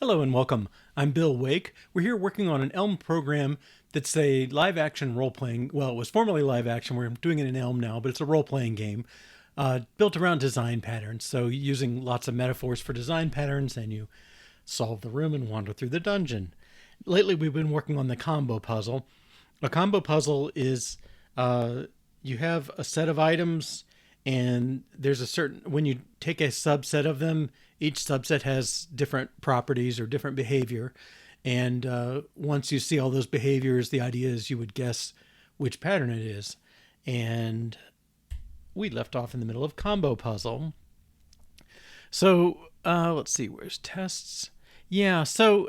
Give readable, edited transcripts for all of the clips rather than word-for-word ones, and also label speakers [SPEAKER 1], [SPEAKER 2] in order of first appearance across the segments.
[SPEAKER 1] Hello and welcome. I'm Bill Wake. We're here working on an Elm program that's a live action role playing. Well, it was formerly live action. We're doing it in Elm now, but it's a role playing game built around design patterns. So, using lots of metaphors for design patterns, and you solve the room and wander through the dungeon. Lately, we've been working on the combo puzzle. A combo puzzle is you have a set of items, and there's a certain, when you take a subset of them, each subset has different properties or different behavior. And once you see all those behaviors, the idea is you would guess which pattern it is. And we left off in the middle of combo puzzle. So let's see, where's tests? Yeah, so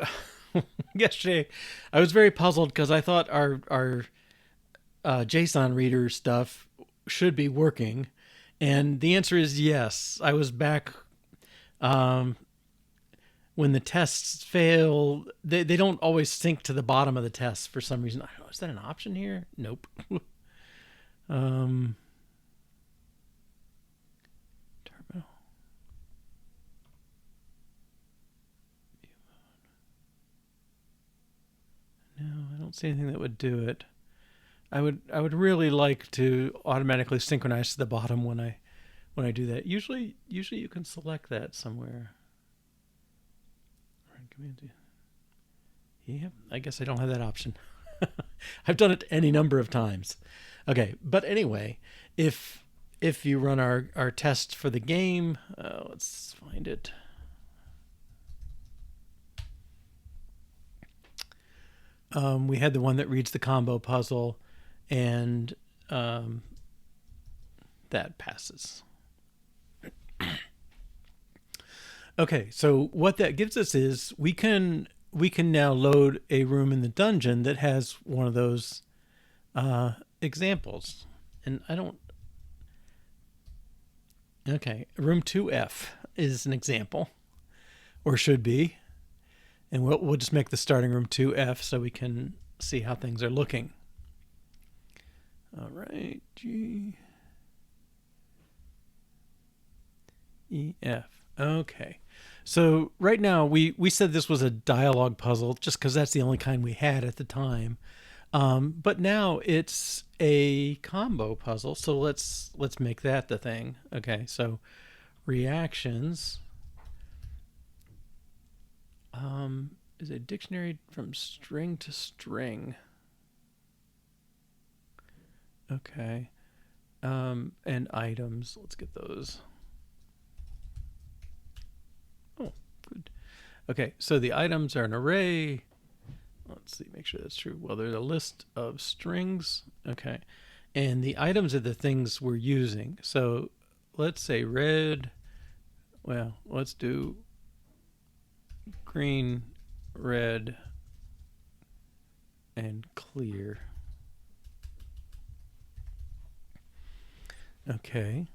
[SPEAKER 1] yesterday I was very puzzled because I thought our JSON reader stuff should be working. And the answer is yes. I was back when the tests fail. They don't always sync to the bottom of the test for some reason. I don't know, is that an option here? Nope. Terminal. No, I don't see anything that would do it. I would really like to automatically synchronize to the bottom when I do that. Usually you can select that somewhere. Yeah, I guess I don't have that option. I've done it any number of times. Okay, but anyway, if you run our test for the game, let's find it. We had the one that reads the combo puzzle, and that passes. Okay, so what that gives us is we can now load a room in the dungeon that has one of those examples. And I don't... Okay, room 2F is an example, or should be. And we'll just make the starting room 2F so we can see how things are looking. All right, G, E, F. Okay. So right now we said this was a dialogue puzzle just because that's the only kind we had at the time. But now it's a combo puzzle. So let's make that the thing. Okay. So reactions is a dictionary from string to string. Okay. And items. Let's get those. Oh, good. Okay, so the items are an array. Let's see, make sure that's true. Well, there's a list of strings. Okay. And the items are the things we're using. So let's say red. Well, let's do green, red, and clear. Okay.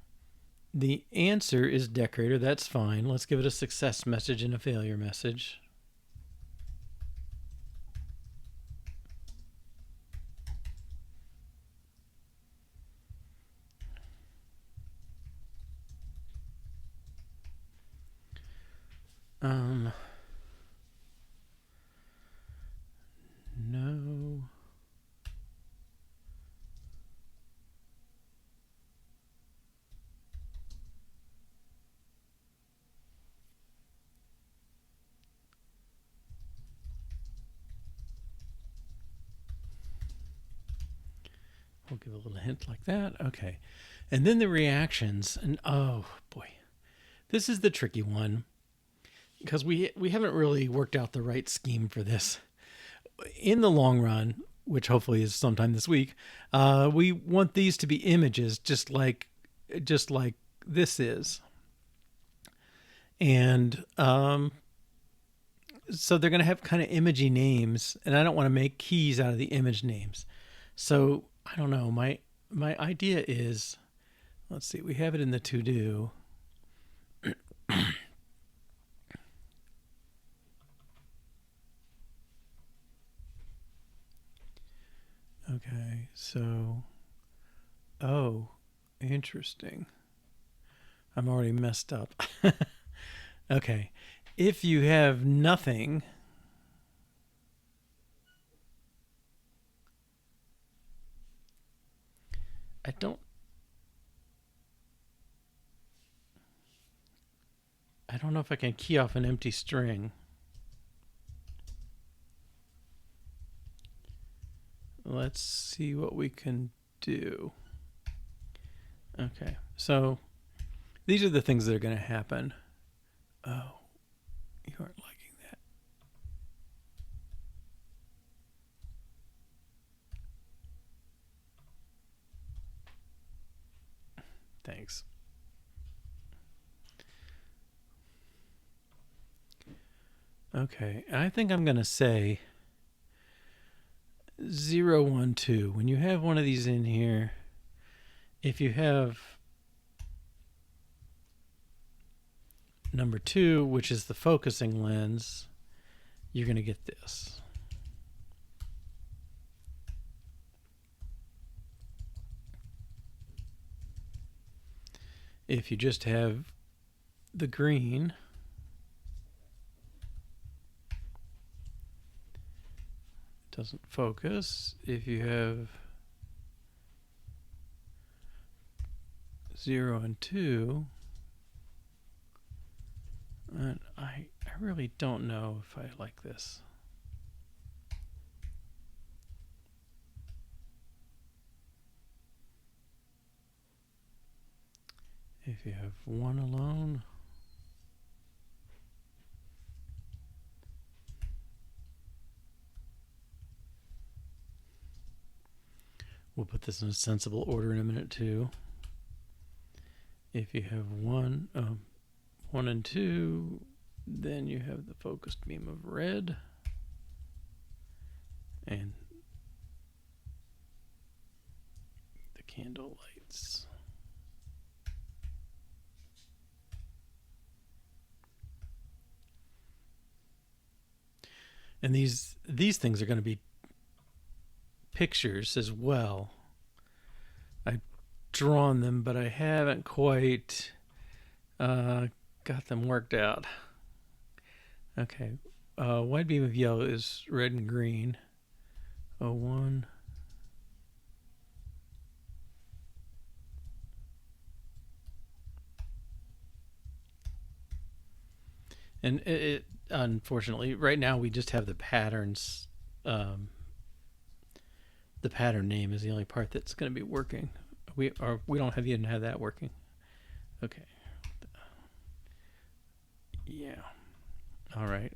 [SPEAKER 1] The answer is decorator. That's fine. Let's give it a success message and a failure message. No. We'll give a little hint like that. Okay. And then the reactions. And oh boy, this is the tricky one because we haven't really worked out the right scheme for this. In the long run, which hopefully is sometime this week, we want these to be images just like this is. And so they're going to have kind of imagey names, and I don't want to make keys out of the image names. So I don't know. My idea is, let's see, we have it in the to do. Okay, so, oh, interesting. I'm already messed up. Okay, If you have nothing, I don't know if I can key off an empty string. Let's see what we can do. Okay, so these are the things that are going to happen. Oh, you aren't liking that. Thanks. Okay, I think I'm going to say 0, 1, 2. When you have one of these in here, if you have number 2, which is the focusing lens, you're going to get this. If you just have the green, it doesn't focus. If you have 0 and 2, and I really don't know if I like this. If you have 1 alone, we'll put this in a sensible order in a minute too. If you have 1 and 2, then you have the focused beam of red, and the candle lights. And these things are going to be pictures as well. I've drawn them, but I haven't quite got them worked out. Okay, wide beam of yellow is red and green. 01. And it unfortunately, right now we just have the patterns. The pattern name is the only part that's going to be working. We don't even have that working. Okay. Yeah. All right.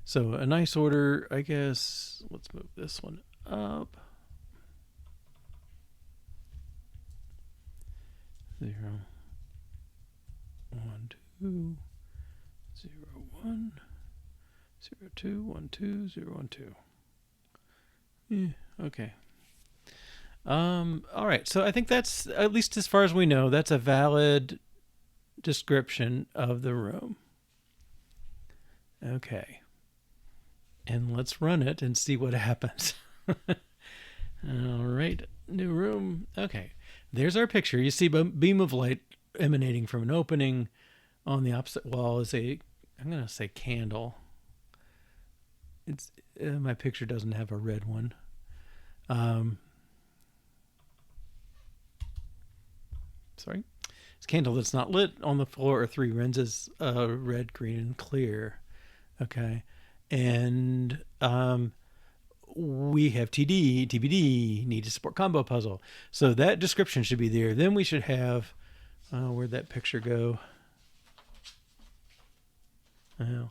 [SPEAKER 1] So a nice order, I guess. Let's move this one up. 0, 1, 2, 0, 1, 0, 2, 1, 2, 0, 1, 2. Yeah, okay. All right. So I think that's, at least as far as we know, that's a valid description of the room. Okay. And let's run it and see what happens. All right. New room. Okay. There's our picture. You see a beam of light emanating from an opening. On the opposite wall is I'm going to say candle. It's my picture doesn't have a red one. Sorry. It's a candle that's not lit. On the floor are 3 lenses, red, green, and clear. Okay. And we have TD, TBD, need to support ComboPuzzle. So that description should be there. Then we should have, where'd that picture go? Oh.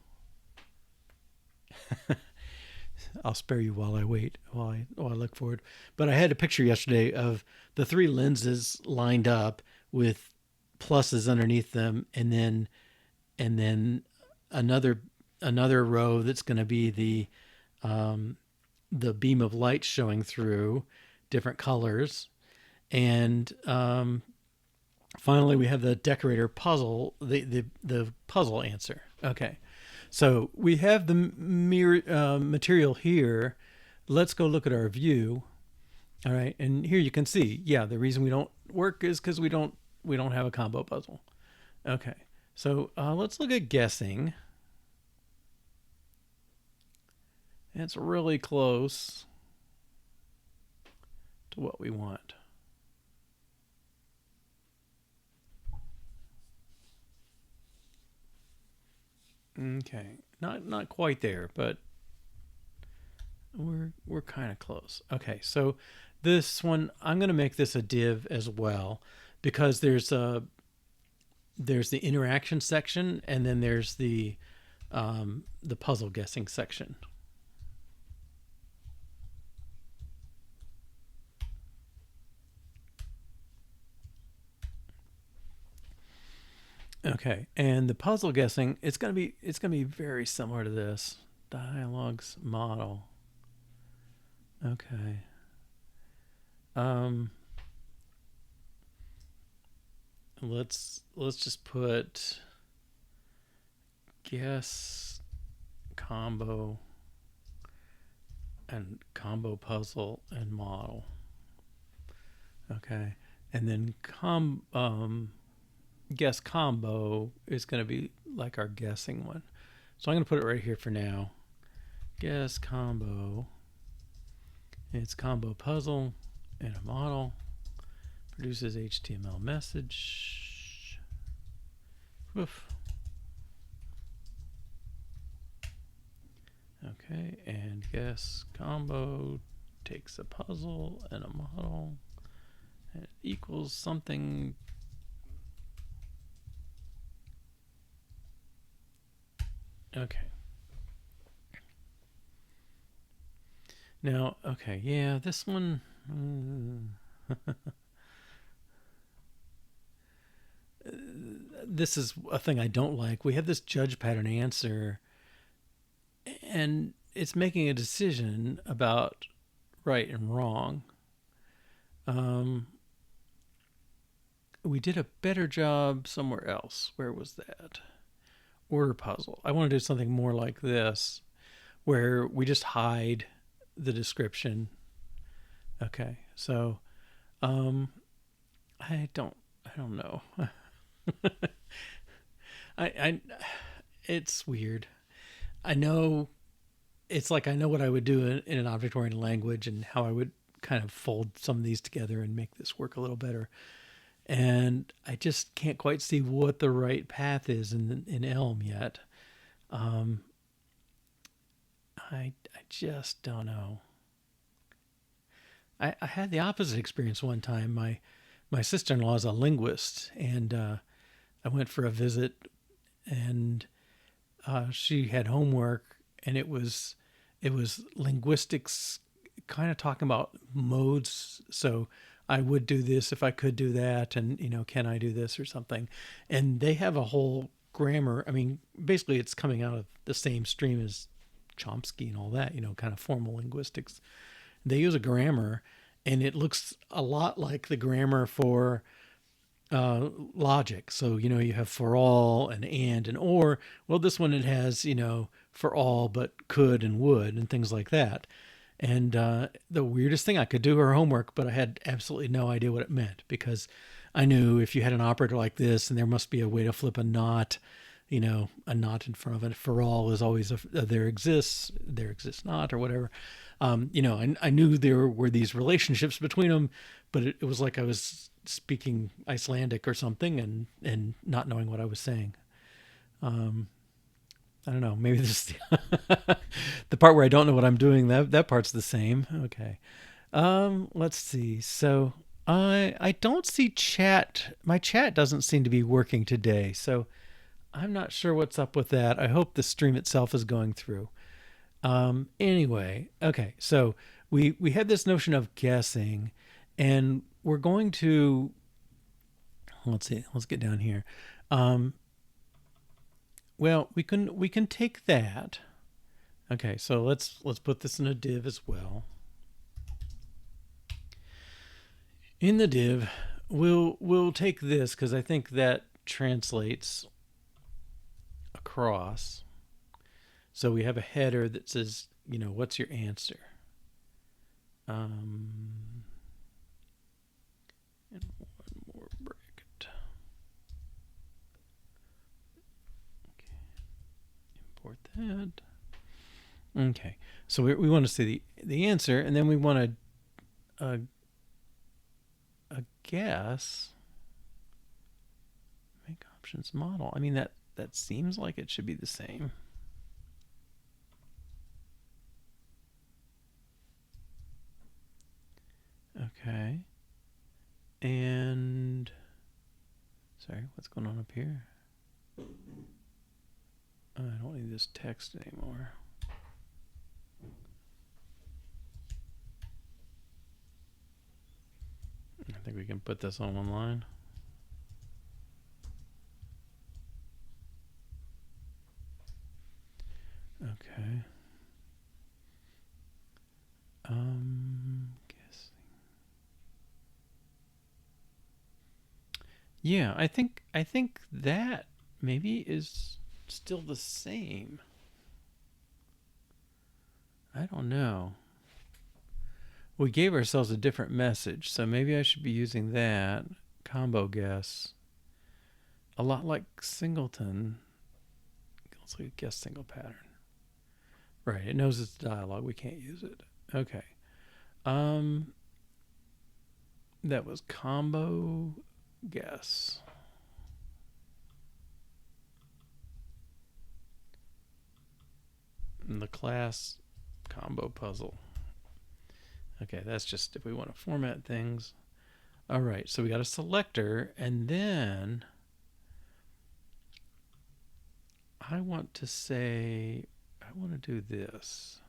[SPEAKER 1] I'll spare you while I wait, while I look forward. But I had a picture yesterday of the 3 lenses lined up with pluses underneath them, and then another row that's going to be the beam of light showing through different colors, and finally we have the decorator puzzle, the puzzle answer. Okay. So we have the material here. Let's go look at our view. All right, and here you can see, yeah, the reason we don't work is because we don't have a combo puzzle. Okay, so let's look at guessing. It's really close to what we want. Okay, not quite there, but we're kind of close. Okay, so this one I'm going to make this a div as well because there's the interaction section and then there's the puzzle guessing section. Okay, and the puzzle guessing it's gonna be very similar to this dialogues model. Okay. Um, let's just put guess combo and combo puzzle and model. Okay, and then guess combo is going to be like our guessing one. So I'm going to put it right here for now. Guess combo. It's combo puzzle and a model. Produces HTML message. Woof. Okay, and guess combo takes a puzzle and a model. And it equals something. Okay. Now, okay, yeah, this one. This is a thing I don't like. We have this judge pattern answer, and it's making a decision about right and wrong. We did a better job somewhere else. Where was that? Order puzzle. I want to do something more like this, where we just hide the description. Okay, so I don't know. I it's weird. I know it's like I know what I would do in an object-oriented language and how I would kind of fold some of these together and make this work a little better. And I just can't quite see what the right path is in Elm yet. I just don't know. I had the opposite experience one time. My sister-in-law is a linguist, and I went for a visit, and she had homework, and it was linguistics, kind of talking about modes. So I would do this if I could do that, and can I do this or something? And they have a whole grammar. I mean, basically, it's coming out of the same stream as Chomsky and all that. Kind of formal linguistics. They use a grammar, and it looks a lot like the grammar for logic. So, you have for all and or. Well, this one it has, for all, but could and would and things like that. And the weirdest thing, I could do her homework, but I had absolutely no idea what it meant because I knew if you had an operator like this and there must be a way to flip a not, a not in front of it. For all is always there exists not, or whatever. I knew there were these relationships between them, but it was like I was speaking Icelandic or something and not knowing what I was saying. I don't know. Maybe this the part where I don't know what I'm doing. That part's the same. Okay. Let's see. So I don't see chat. My chat doesn't seem to be working today. So I'm not sure what's up with that. I hope the stream itself is going through. Anyway, okay. So we had this notion of guessing, and we're going to, let's see. Let's get down here. Well, we can take that. Okay, so let's put this in a div as well. In the div, we'll take this because I think that translates across. So we have a header that says, what's your answer? And one more bracket. Okay. Import that. Okay, so we want to see the answer, and then we want a guess. Make options model. I mean, that seems like it should be the same. Okay. And sorry, what's going on up here? I don't need this text anymore. I think we can put this on one line. Okay. Guessing. Yeah, I think that maybe is still the same. I don't know. We gave ourselves a different message, so maybe I should be using that combo guess. A lot like singleton. Let's like guess single pattern. Right, it knows it's dialogue. We can't use it. Okay. That was combo guess. And the class ComboPuzzle. Okay, that's just if we want to format things. All right, so we got a selector, and then I want to say, I want to do this.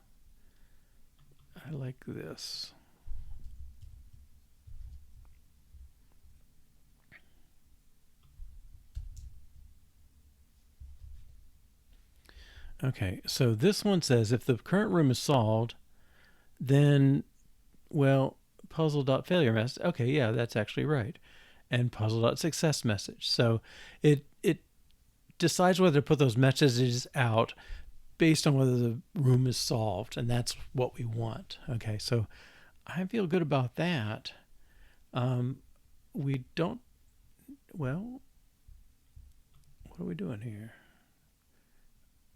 [SPEAKER 1] I like this. Okay, so this one says if the current room is solved, then, well, puzzle.failure message. Okay, yeah, that's actually right. And puzzle.success message. So it decides whether to put those messages out based on whether the room is solved, and that's what we want. Okay, so I feel good about that. We don't, well, what are we doing here?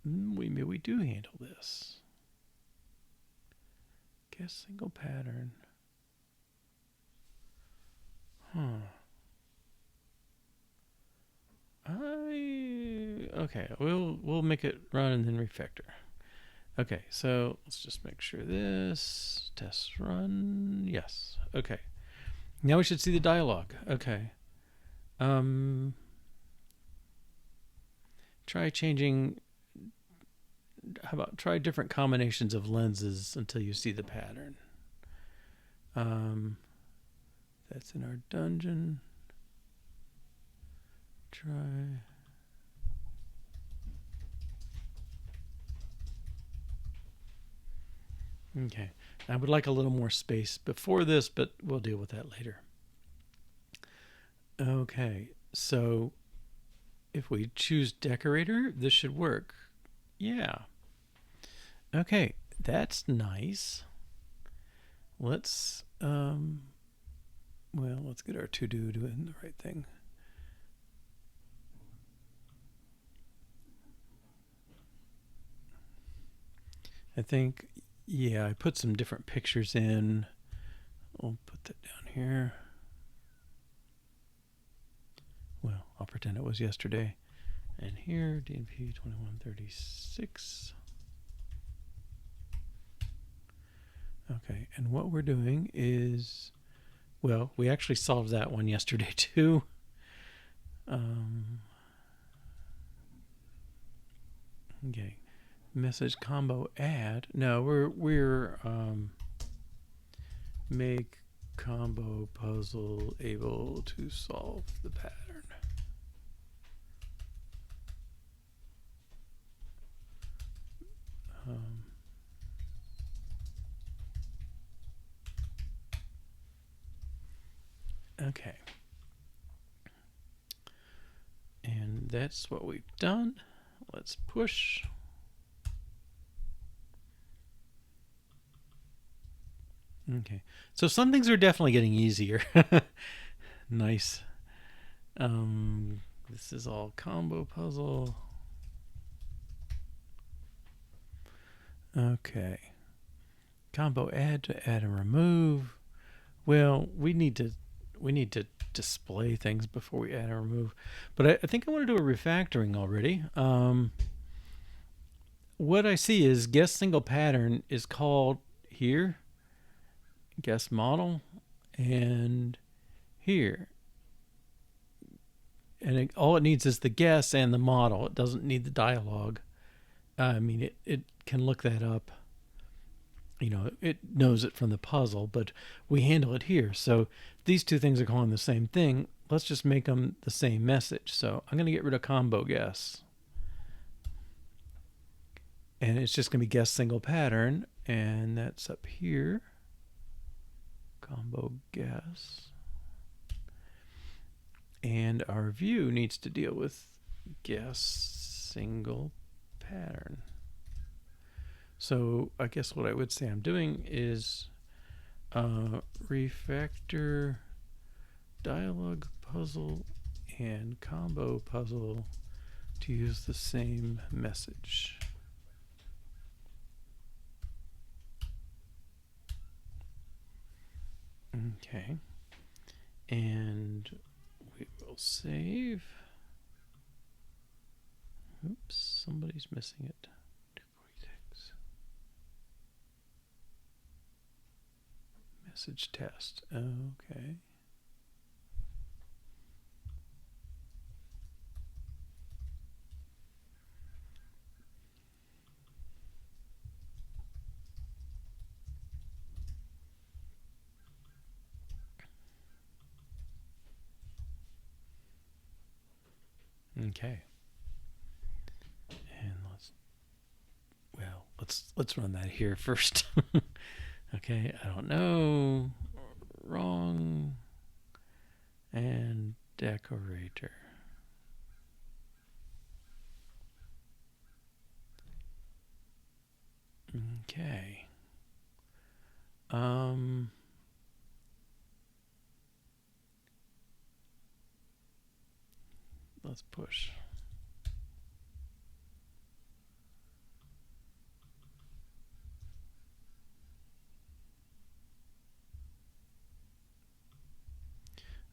[SPEAKER 1] We do handle this. Guess single pattern. Okay, we'll make it run and then refactor. Okay, so let's just make sure this test run. Yes. Okay. Now we should see the dialogue. Okay. Try changing. How about try different combinations of lenses until you see the pattern. That's in our dungeon. Try. Okay, I would like a little more space before this, but we'll deal with that later. Okay, so if we choose decorator, this should work. Yeah. Okay, that's nice. Let's let's get our to-do doing the right thing. I think, yeah, I put some different pictures in. I'll put that down here. Well, I'll pretend it was yesterday. And here, DNP-21-36. Okay, and what we're doing is, well, we actually solved that one yesterday too. Okay, message combo add. No, we're make combo puzzle able to solve the pattern. Okay. And that's what we've done. Let's push. Okay. So some things are definitely getting easier. Nice. This is all combo puzzle. Okay. Combo add to add and remove. Well, we need to display things before we add and remove. But I think I want to do a refactoring already. What I see is guess single pattern is called here, guess model, and here. And all it needs is the guess and the model. It doesn't need the dialogue. I mean, it can look that up. You know, it knows it from the puzzle, but we handle it here. So these two things are calling the same thing. Let's just make them the same message. So I'm going to get rid of combo guess. And it's just going to be guess single pattern. And that's up here. Combo guess. And our view needs to deal with guess single pattern. So I guess what I would say I'm doing is refactor dialogue puzzle and combo puzzle to use the same message. Okay. And we will save. Oops, somebody's missing it. 246. Message test. Okay. Okay. And let's run that here first. Okay, I don't know. Wrong. And decorator. Okay. Let's push.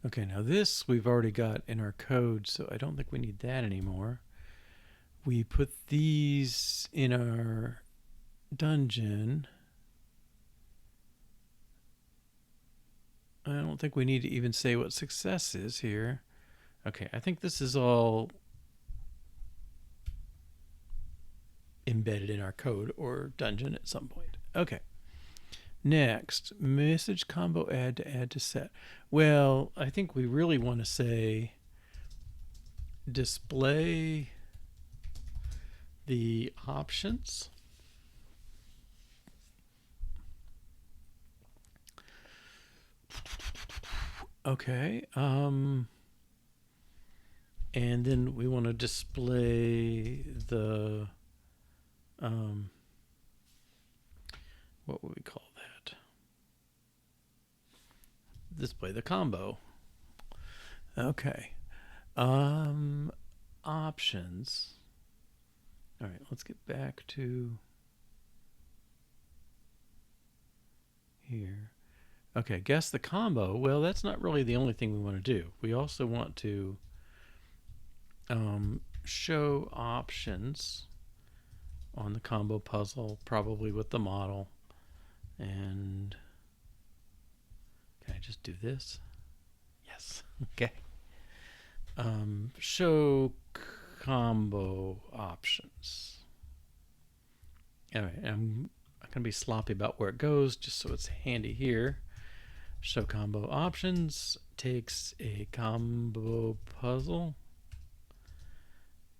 [SPEAKER 1] Okay, now this we've already got in our code, so I don't think we need that anymore. We put these in our dungeon. I don't think we need to even say what success is here. Okay, I think this is all embedded in our code or dungeon at some point. Okay. Next, message combo add to set. Well, I think we really want to say display the options. Okay. And then we want to display the what would we call that? Display the combo. Okay. Options. All right, let's get back to here. Okay, guess the combo. Well, that's not really the only thing we want to do. We also want to show options on the combo puzzle, probably with the model. And can I just do this? Yes. Okay. Show combo options. All right, I'm going to be sloppy about where it goes just so it's handy here. Show combo options takes a combo puzzle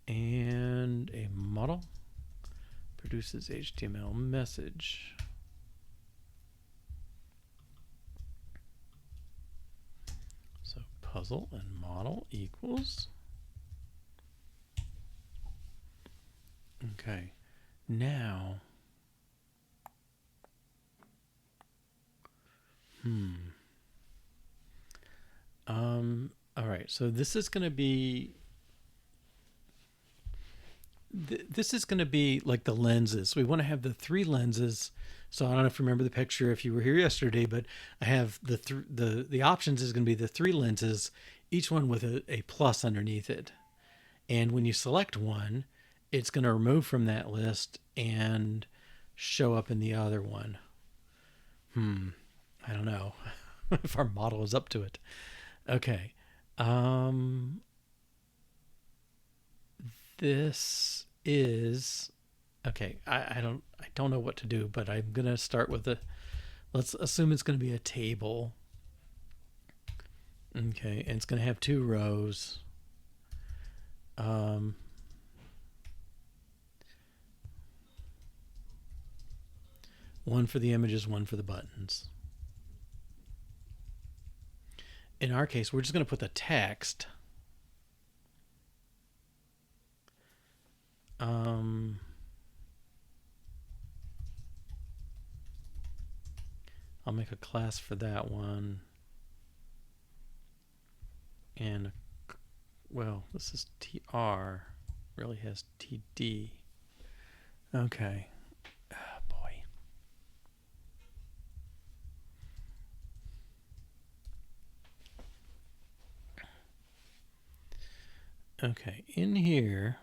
[SPEAKER 1] and a model, produces HTML message. So puzzle and model equals. Okay, now all right, so this is going to be This is going to be like the lenses. We want to have the three lenses. So I don't know if you remember the picture if you were here yesterday, but I have the options is going to be the three lenses, each one with a plus underneath it. And when you select one, it's going to remove from that list and show up in the other one. I don't know if our model is up to it. Okay. This is okay. I don't know what to do, but I'm gonna start with let's assume it's gonna be a table. Okay, and it's gonna have two rows. One for the images, one for the buttons. In our case, we're just gonna put the text. I'll make a class for that one. And, well, this is TR, really has TD. Okay. Oh, boy. Okay, in here,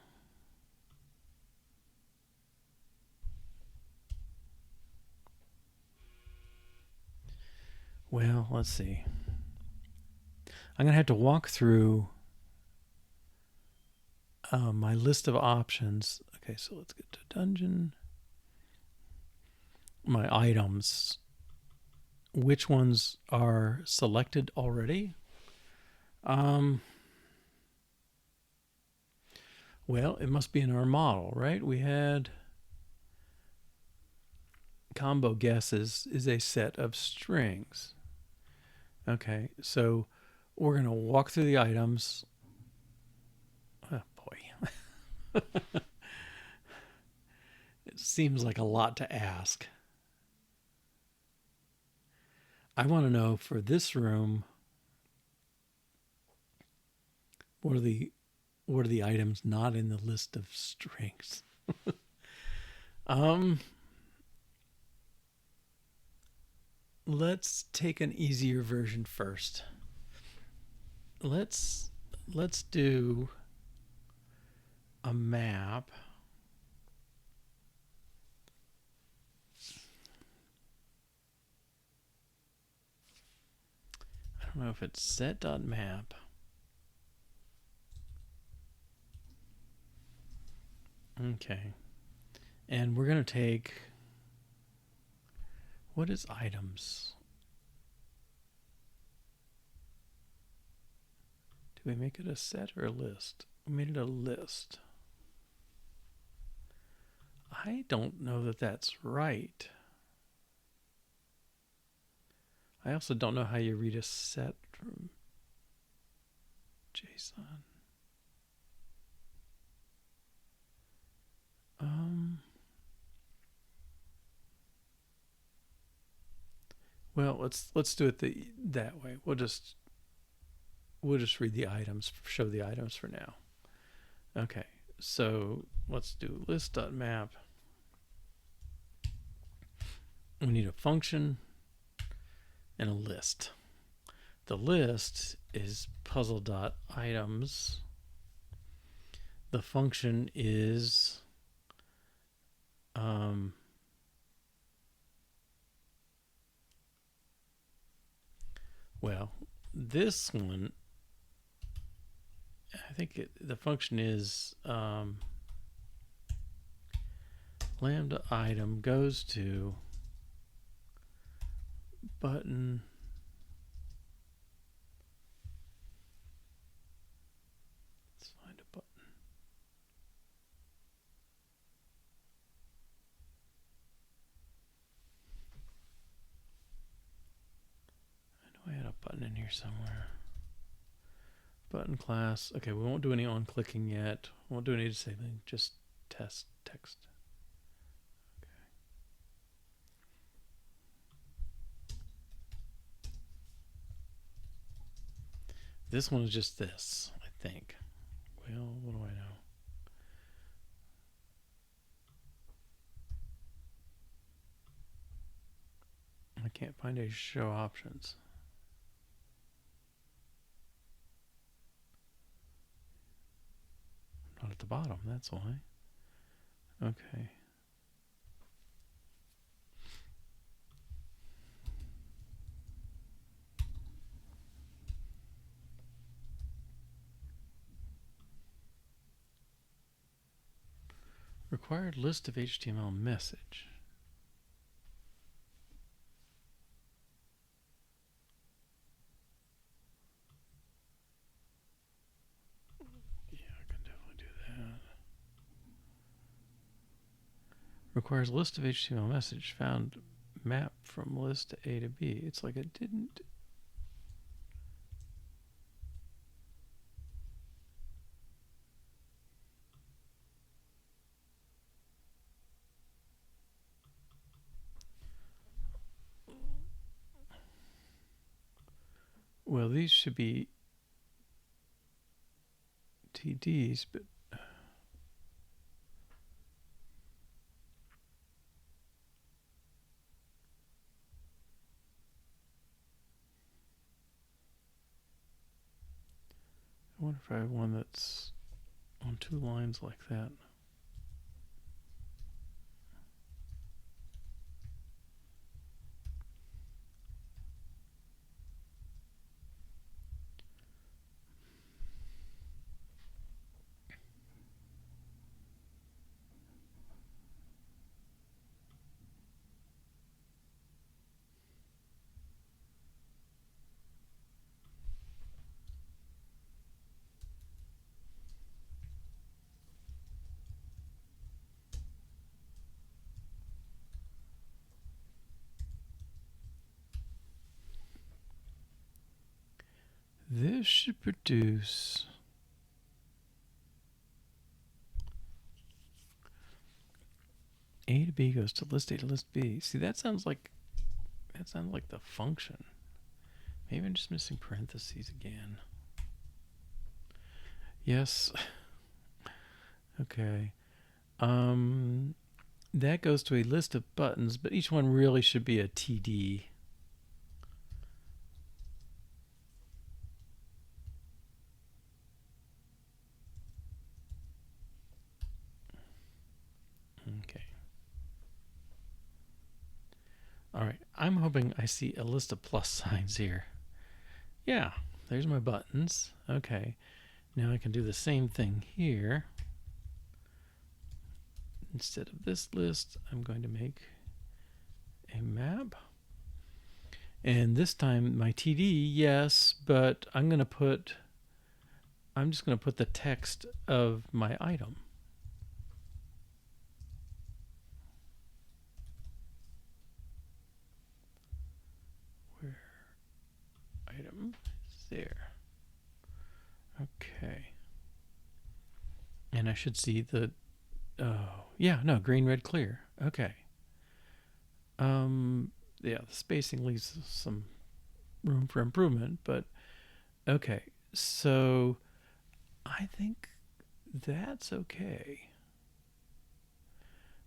[SPEAKER 1] well, let's see. I'm going to have to walk through my list of options. Okay, so let's get to dungeon. My items. Which ones are selected already? Well, it must be in our model, right? We had combo guesses is a set of strings. Okay, so we're going to walk through the items. Oh, boy. It seems like a lot to ask. I want to know for this room, what are the items not in the list of strings? Let's take an easier version first. Let's do a map. I don't know if it's set.map. Okay. And we're going to take, what is items? Do we make it a set or a list? We made it a list. I don't know that that's right. I also don't know how you read a set from JSON. Well, let's do it that way. We'll just read the items, show the items for now. Okay, so let's do list.map. We need a function and a list. The list is puzzle.items. The function is well, this one, I think the function is lambda item goes to button let's find a button. I know I had a button in here somewhere. Button class. Okay, we won't do any on clicking yet. We won't do any disabling, just test text. Okay. This one is just this, I think. Well, what do I know? I can't find a show options. Not at the bottom, that's why. Okay. Required list of HTML message. Yeah, I can definitely do that. Requires list of HTML message found map from list to A to B. It's like it didn't. Well, these should be TDs, but I wonder if I have one that's on 2 lines like that. This should produce A to B goes to list A to list B. See, that sounds like the function. Maybe I'm just missing parentheses again. Yes. Okay. That goes to a list of buttons, but each one really should be a TD. Okay. All right. I'm hoping I see a list of plus signs here. Yeah, there's my buttons. Okay. Now I can do the same thing here. Instead of this list, I'm going to make a map. And this time my TD, yes, but I'm just going to put the text of my item. Where item is there. Okay. And I should see the, oh, yeah, no, green, red, clear. Okay. Yeah, the spacing leaves some room for improvement, but okay. So I think that's okay.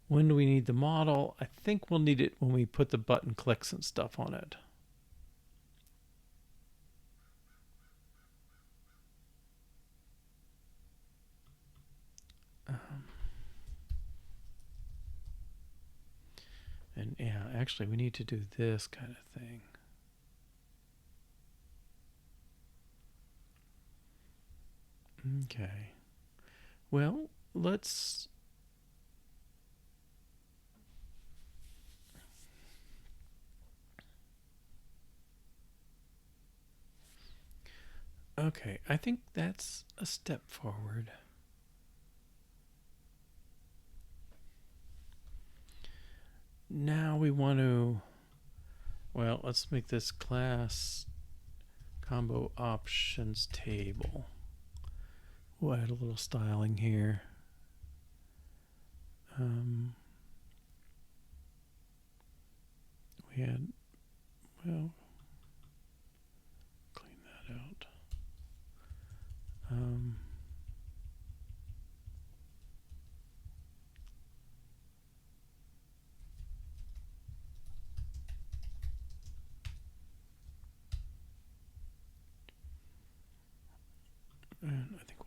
[SPEAKER 1] When do we need the model? I think we'll need it when we put the button clicks and stuff on it. And yeah, actually we need to do this kind of thing. Okay. Well, let's... Okay, I think that's a step forward. Now we want to... Well, let's make this class combo options table. We'll add a little styling here. We had, well, clean that out.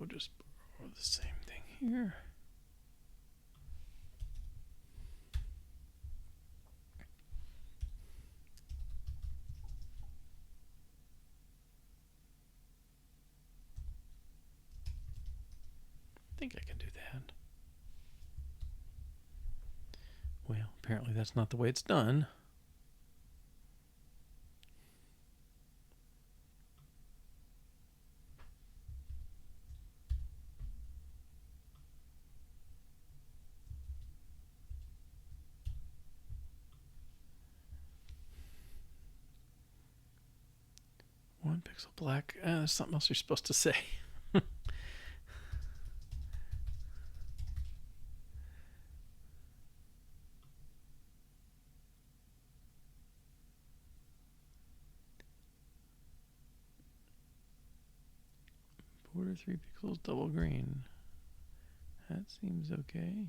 [SPEAKER 1] just borrow the same thing here. I think I can do that. Well, apparently that's not the way it's done. One pixel black. There's something else you're supposed to say. Border 3 pixels, double green. That seems okay.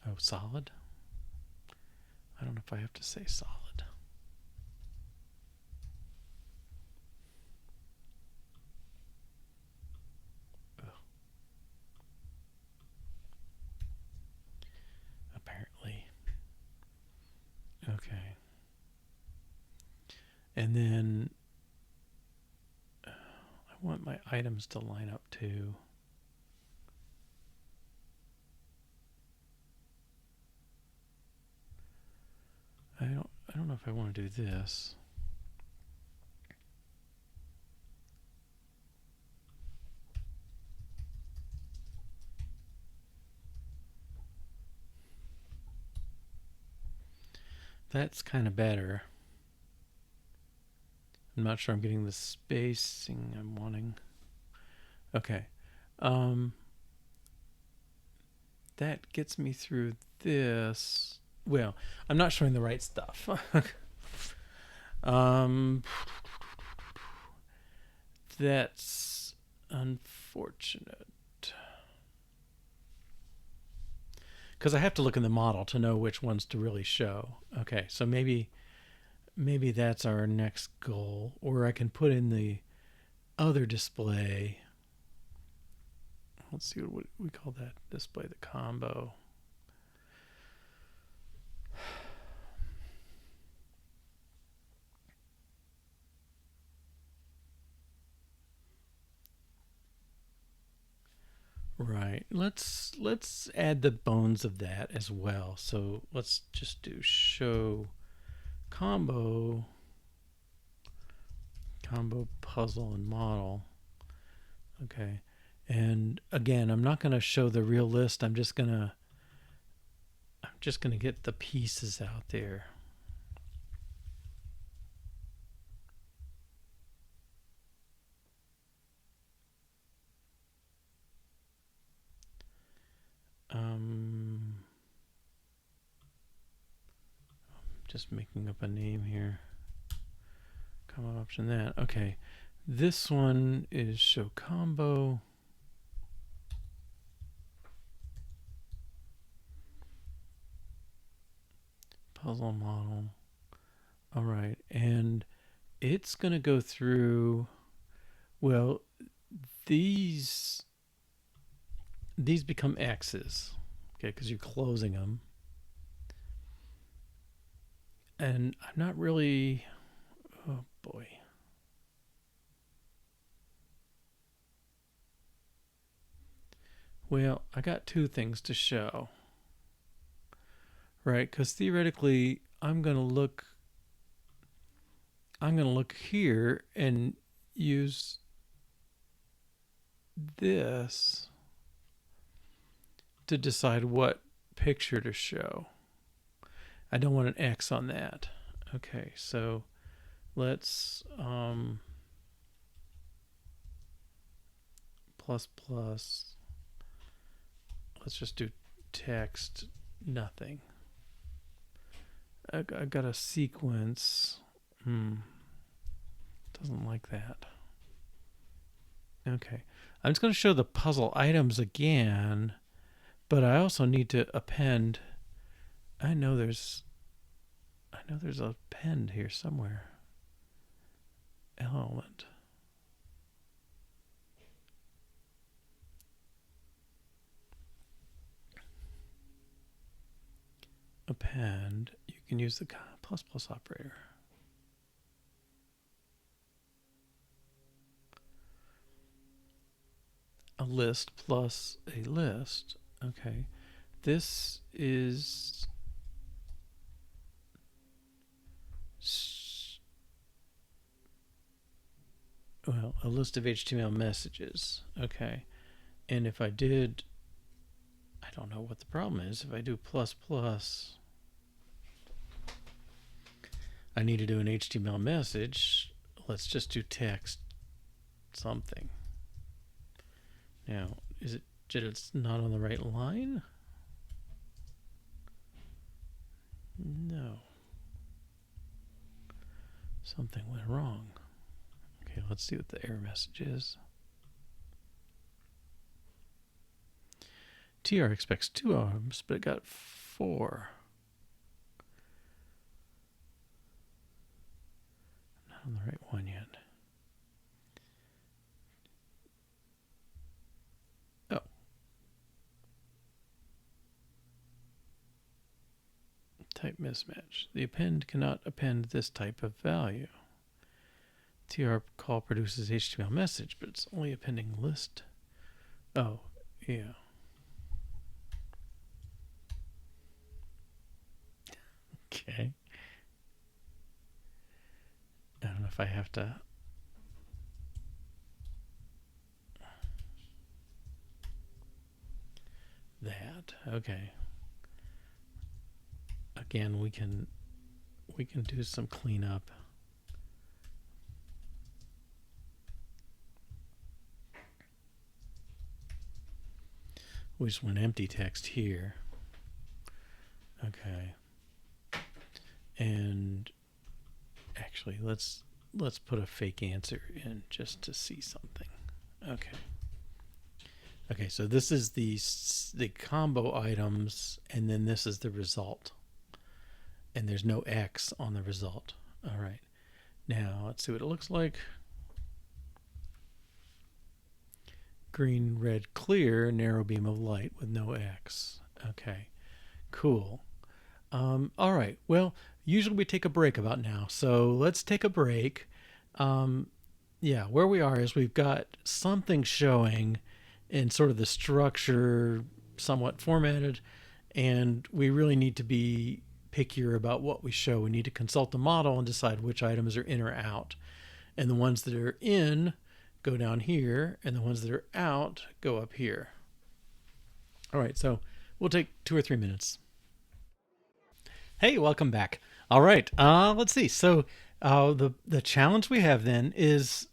[SPEAKER 1] Oh, solid? I don't know if I have to say solid. Ugh. Apparently. Okay. And then I want my items to line up too. I don't know if I want to do this. That's kind of better. I'm not sure I'm getting the spacing I'm wanting. Okay. That gets me through this. Well, I'm not showing the right stuff. That's unfortunate. Because I have to look in the model to know which ones to really show. Okay, so maybe that's our next goal. Or I can put in the other display. Let's see what we call that display, the combo. Right. Let's add the bones of that as well. So let's just do show combo puzzle and model. Okay. And again, I'm not going to show the real list. I'm just going to get the pieces out there. Just making up a name here. Combo option that. Okay. This one is show combo. Puzzle model. All right. And it's going to go through, well, these become X's, okay, because you're closing them. And I'm not really, oh boy. Well, I got two things to show, right? Because theoretically, I'm going to look here and use this to decide what picture to show. I don't want an X on that. Okay, so let's plus plus. Let's just do text nothing. I got a sequence. Doesn't like that. Okay, I'm just going to show the puzzle items again, but I also need to append. I know there's a append here somewhere. Element. append, you can use the plus plus operator. A list plus a list. Okay. This is well, a list of HTML messages. Okay. And if I did, I don't know what the problem is. If I do plus plus, I need to do an HTML message. Let's just do text something. Now, is it that it's not on the right line? No. Something went wrong. Okay, let's see what the error message is. TR expects 2 arms, but it got 4. Not on the right one yet. Oh. Type mismatch. The append cannot append this type of value. TR call produces HTML message, but it's only appending list. Oh, yeah. Okay. I don't know if I have to. That. Okay. Again, we can do some cleanup. We just want empty text here. Okay. And actually, let's put a fake answer in just to see something. Okay. Okay, so this is the combo items, and then this is the result. And there's no X on the result. All right. Now, let's see what it looks like. Green, red, clear, narrow beam of light with no X. Okay, cool. All right, well, usually we take a break about now, so let's take a break. Yeah, where we are is we've got something showing in sort of the structure somewhat formatted, and we really need to be pickier about what we show. We need to consult the model and decide which items are in or out. And the ones that are in go down here, and the ones that are out go up here. All right, so we'll take 2 or 3 minutes. Hey, welcome back. All right, let's see. So the challenge we have then is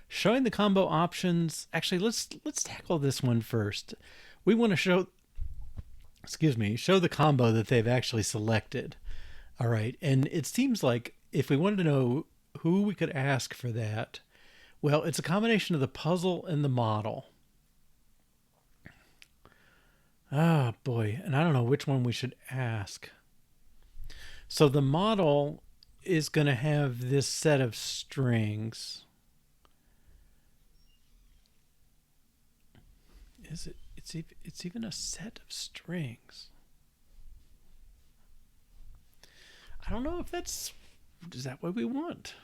[SPEAKER 1] showing the combo options. Actually, let's tackle this one first. We want to show the combo that they've actually selected. All right, and it seems like if we wanted to know who we could ask for that, well, it's a combination of the puzzle and the model. Ah, boy, and I don't know which one we should ask. So the model is going to have this set of strings. Is it? It's even a set of strings. I don't know if is that what we want?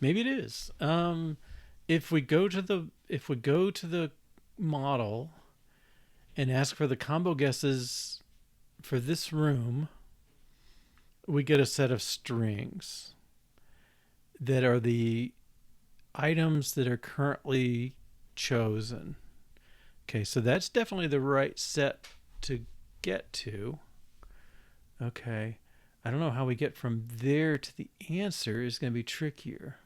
[SPEAKER 1] Maybe it is. If we go to the model and ask for the combo guesses for this room, we get a set of strings that are the items that are currently chosen. Okay, so that's definitely the right set to get to. Okay, I don't know how we get from there to the answer is going to be trickier.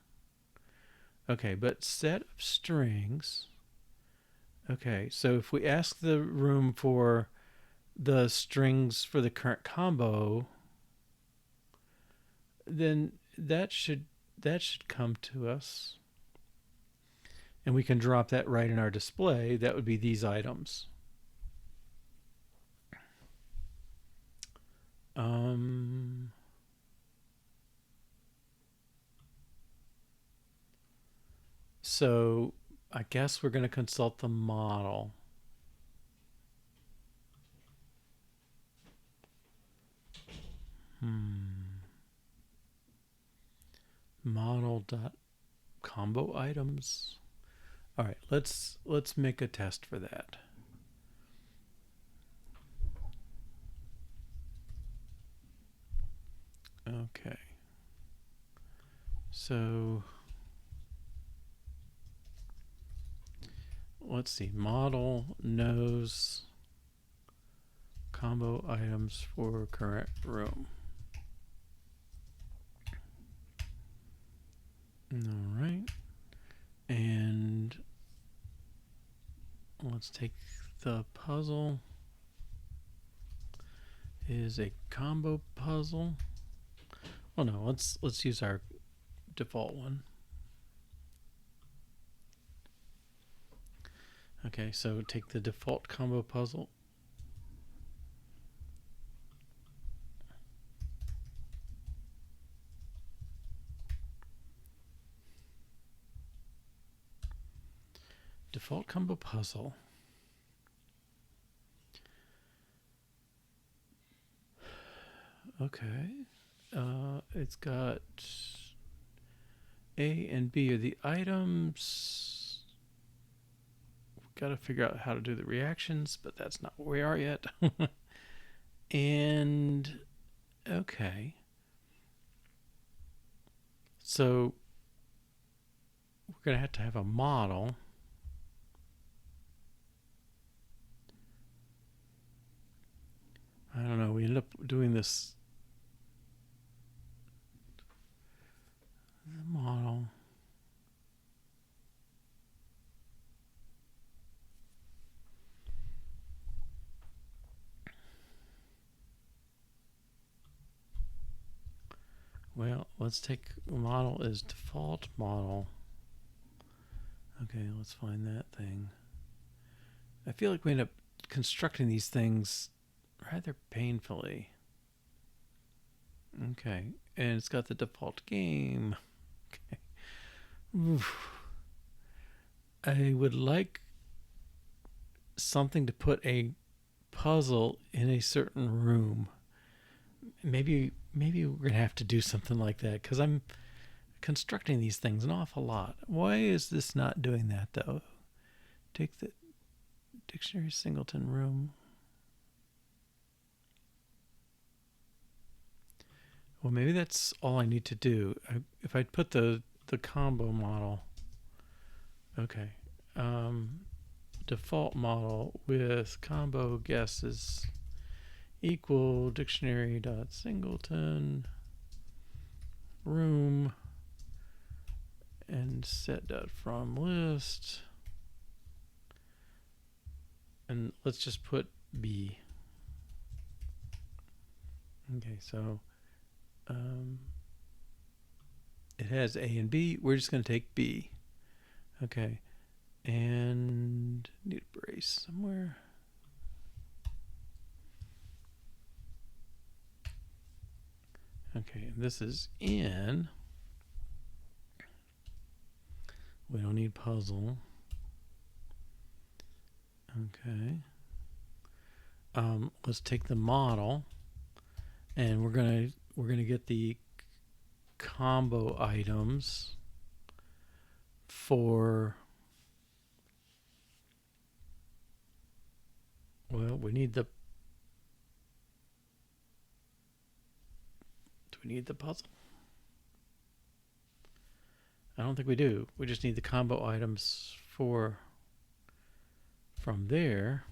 [SPEAKER 1] Okay, but set of strings. Okay, so if we ask the room for the strings for the current combo, then that should come to us. And we can drop that right in our display. That would be these items. So I guess we're going to consult the model. Model dot combo items. All right, let's make a test for that. Okay. So let's see. Model knows combo items for current room. All right. And let's take the puzzle. Is a combo puzzle. Oh no, let's use our default one. Okay, so take the default combo puzzle. Default combo puzzle. Okay. It's got A and B are the items. We've got to figure out how to do the reactions, but that's not where we are yet. And okay. So we're going to have a model. I don't know. We end up doing this model. Well, let's take model as default model. Okay, let's find that thing. I feel like we end up constructing these things rather painfully. Okay, and it's got the default game. Okay. Oof. I would like something to put a puzzle in a certain room. Maybe we're gonna have to do something like that because I'm constructing these things an awful lot. Why is this not doing that though? Take the dictionary singleton room. Well, maybe that's all I need to do. If I put the combo model, okay, default model with combo guesses equal dictionary dot singleton room and set dot from list, and let's just put B. Okay, so it has A and B. We're just going to take B. Okay, and need a brace somewhere. Okay, this is in. We don't need puzzle. Okay. Let's take the model, and we're gonna get the combo items for. Well, we need the. Do we need the puzzle? I don't think we do. We just need the combo items for. From there,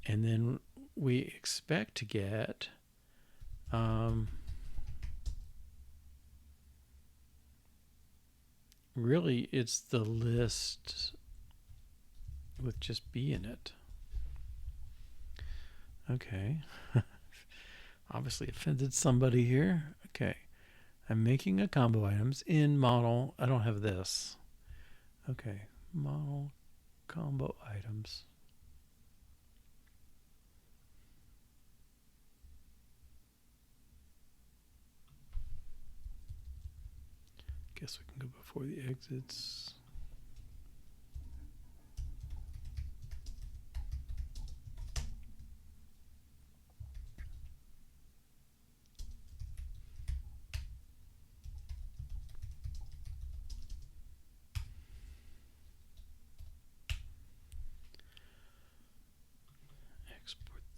[SPEAKER 1] and then we expect to get really it's the list with just B in it. Okay. Obviously offended somebody here. Okay. I'm making a combo items in model. I don't have this. Okay. Model combo items. Guess we can go before the exits.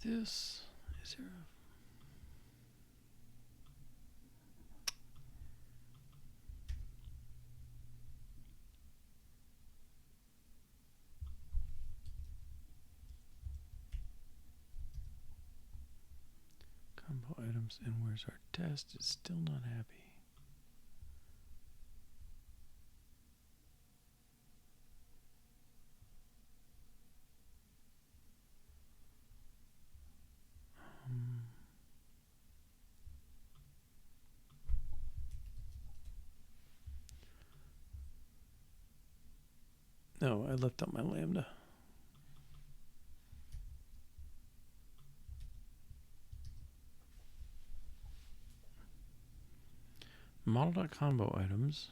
[SPEAKER 1] this. Is there combo items, and where's our test? It's still not happy. No, I left out my lambda. Model.combo items.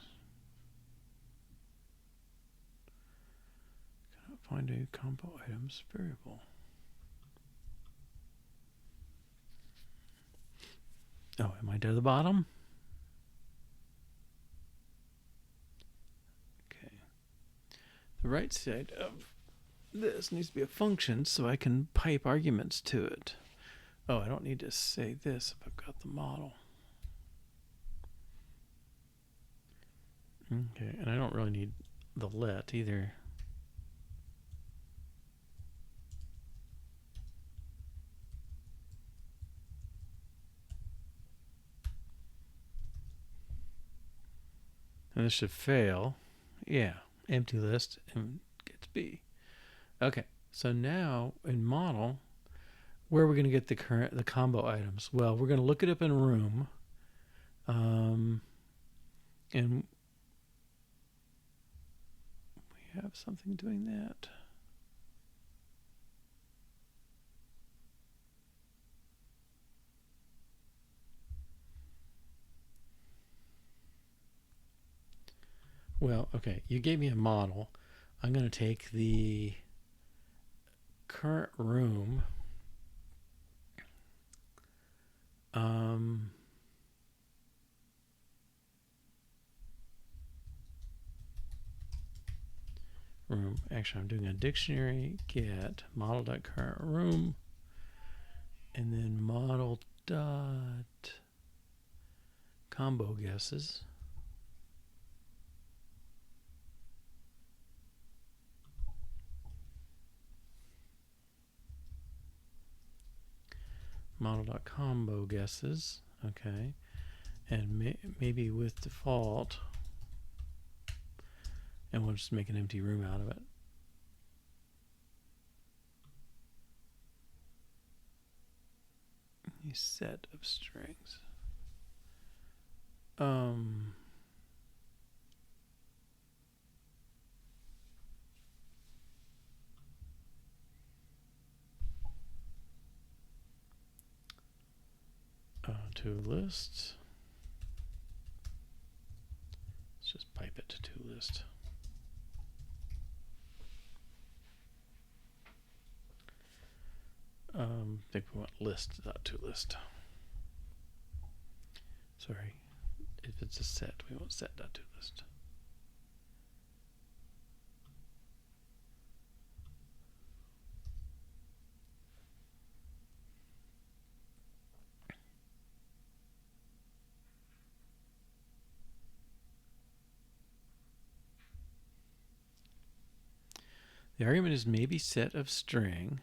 [SPEAKER 1] Cannot find a combo items variable. Oh, am I down to the bottom? Okay. The right side of this needs to be a function so I can pipe arguments to it. Oh, I don't need to say this if I've got the model. Okay, and I don't really need the let either. And this should fail. Yeah, empty list and gets B. Okay, so now in model, where are we going to get the combo items? Well, we're going to look it up in room, and we have something doing that. Well, okay, you gave me a model. I'm going to take the current room, actually I'm doing a dictionary get model.current room, and then model dot combo guesses. Model.combo guesses, okay, and maybe with default, and we'll just make an empty room out of it. A set of strings. To list. Let's just pipe it to list. I think we want list.toList. Sorry, if it's a set, we want set.toList. The argument is maybe set of string.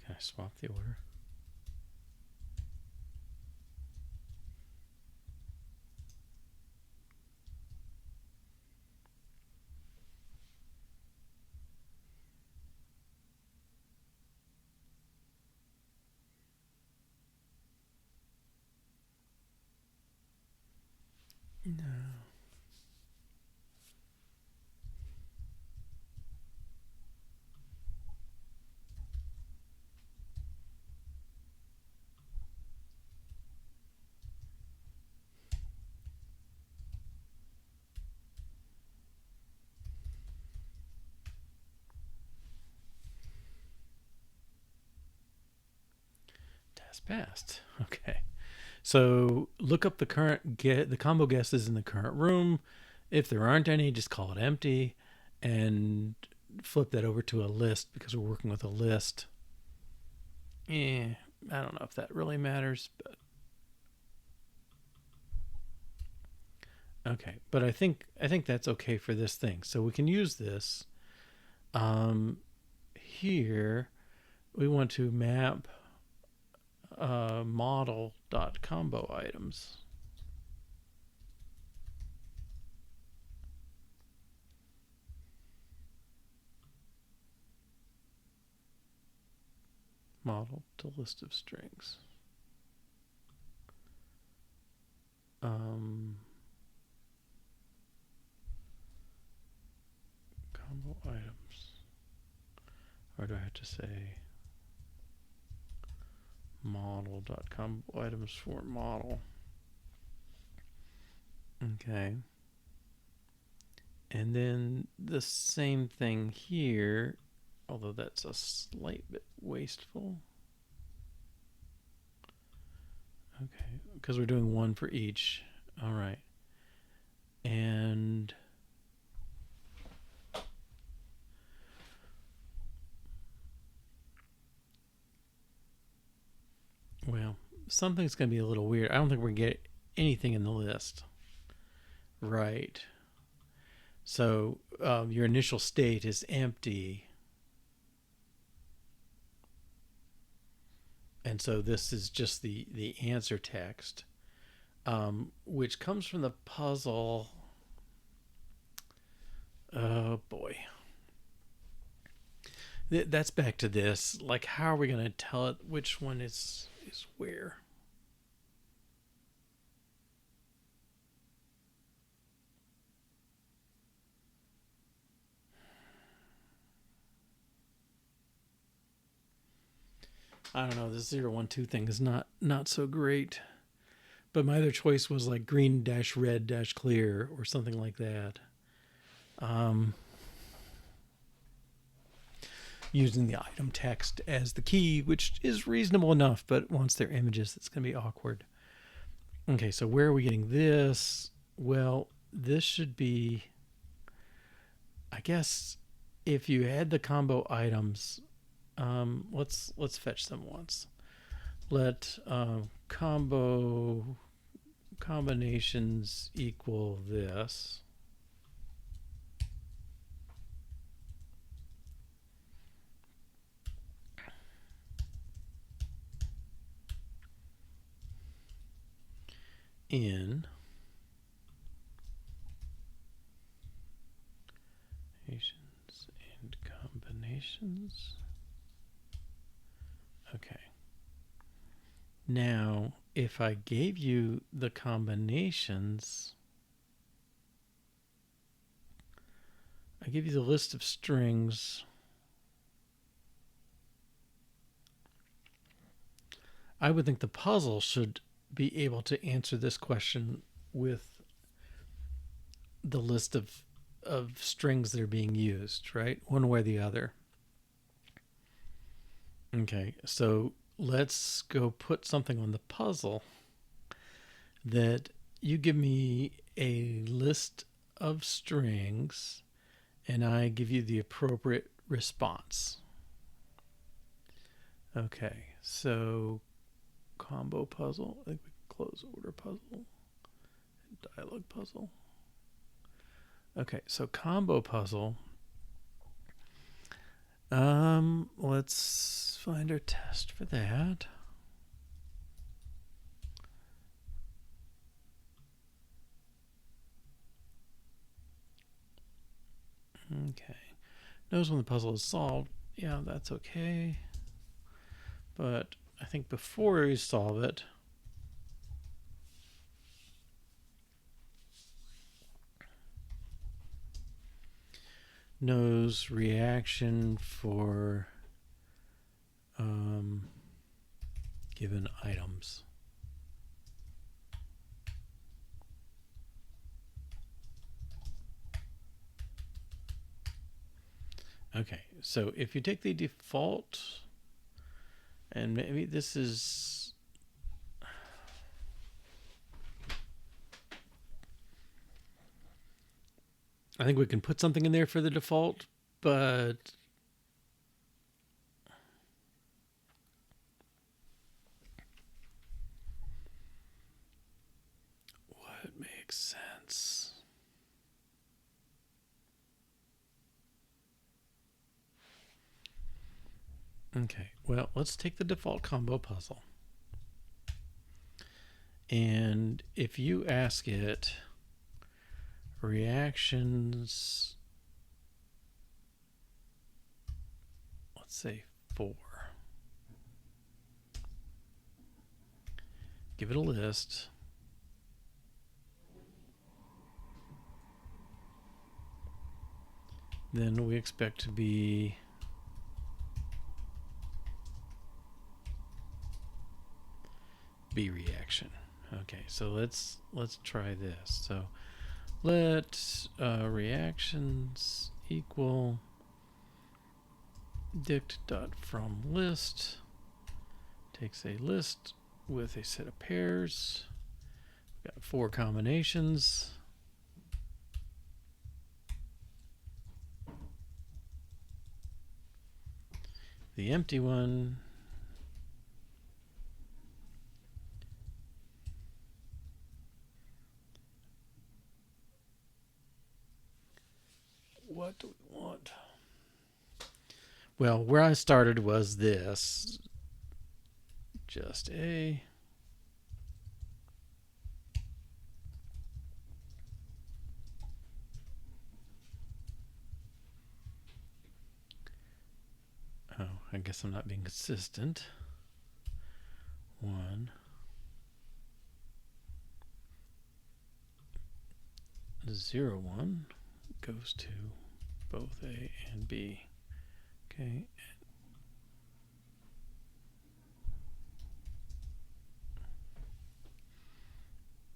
[SPEAKER 1] Can I swap the order? No. Test passed. Okay. So look up the combo guesses in the current room. If there aren't any, just call it empty and flip that over to a list because we're working with a list. I don't know if that really matters, but okay. But I think that's okay for this thing. So we can use this. Here we want to map model.combo items. Model to list of strings. Combo items. Or do I have to say model.combo items for model? Okay. And then the same thing here, although that's a slight bit wasteful. Okay, because we're doing one for each. All right. And well, something's going to be a little weird. I don't think we're going to get anything in the list. Right. So your initial state is empty. And so this is just the answer text, which comes from the puzzle. Oh, boy. That's back to this. Like, how are we going to tell it which one is where? I don't know. This 0, 1, 2 thing is not so great. But my other choice was like green dash red dash clear or something like that. Using the item text as the key, which is reasonable enough, but once they're images, it's going to be awkward. Okay, so where are we getting this? Well, this should be, I guess, if you add the combo items, let's fetch them once. Let combinations equal this. In and combinations. Okay. Now, if I gave you the combinations, I give you the list of strings. I would think the puzzle should be able to answer this question with the list of strings that are being used, right? One way or the other. Okay, so let's go put something on the puzzle that you give me a list of strings and I give you the appropriate response. Okay, so combo puzzle. I think we can close order puzzle. Dialog puzzle. Okay, so combo puzzle. Let's find our test for that. Okay. Knows when the puzzle is solved. Yeah, that's okay. But I think before we solve it, knows reaction for given items. Okay, so if you take the default, and maybe this is, I think we can put something in there for the default, but what makes sense? Okay, well, let's take the default combo puzzle. And if you ask it reactions, let's say 4. Give it a list. Then we expect to be B reaction. Okay, so let's try this. So let reactions equal dict.fromList. Takes a list with a set of pairs. We've got 4 combinations. The empty one what do we want? Well, where I started was this. Just a. Oh, I guess I'm not being consistent. 1. 0, 1 goes to both A and B. Okay.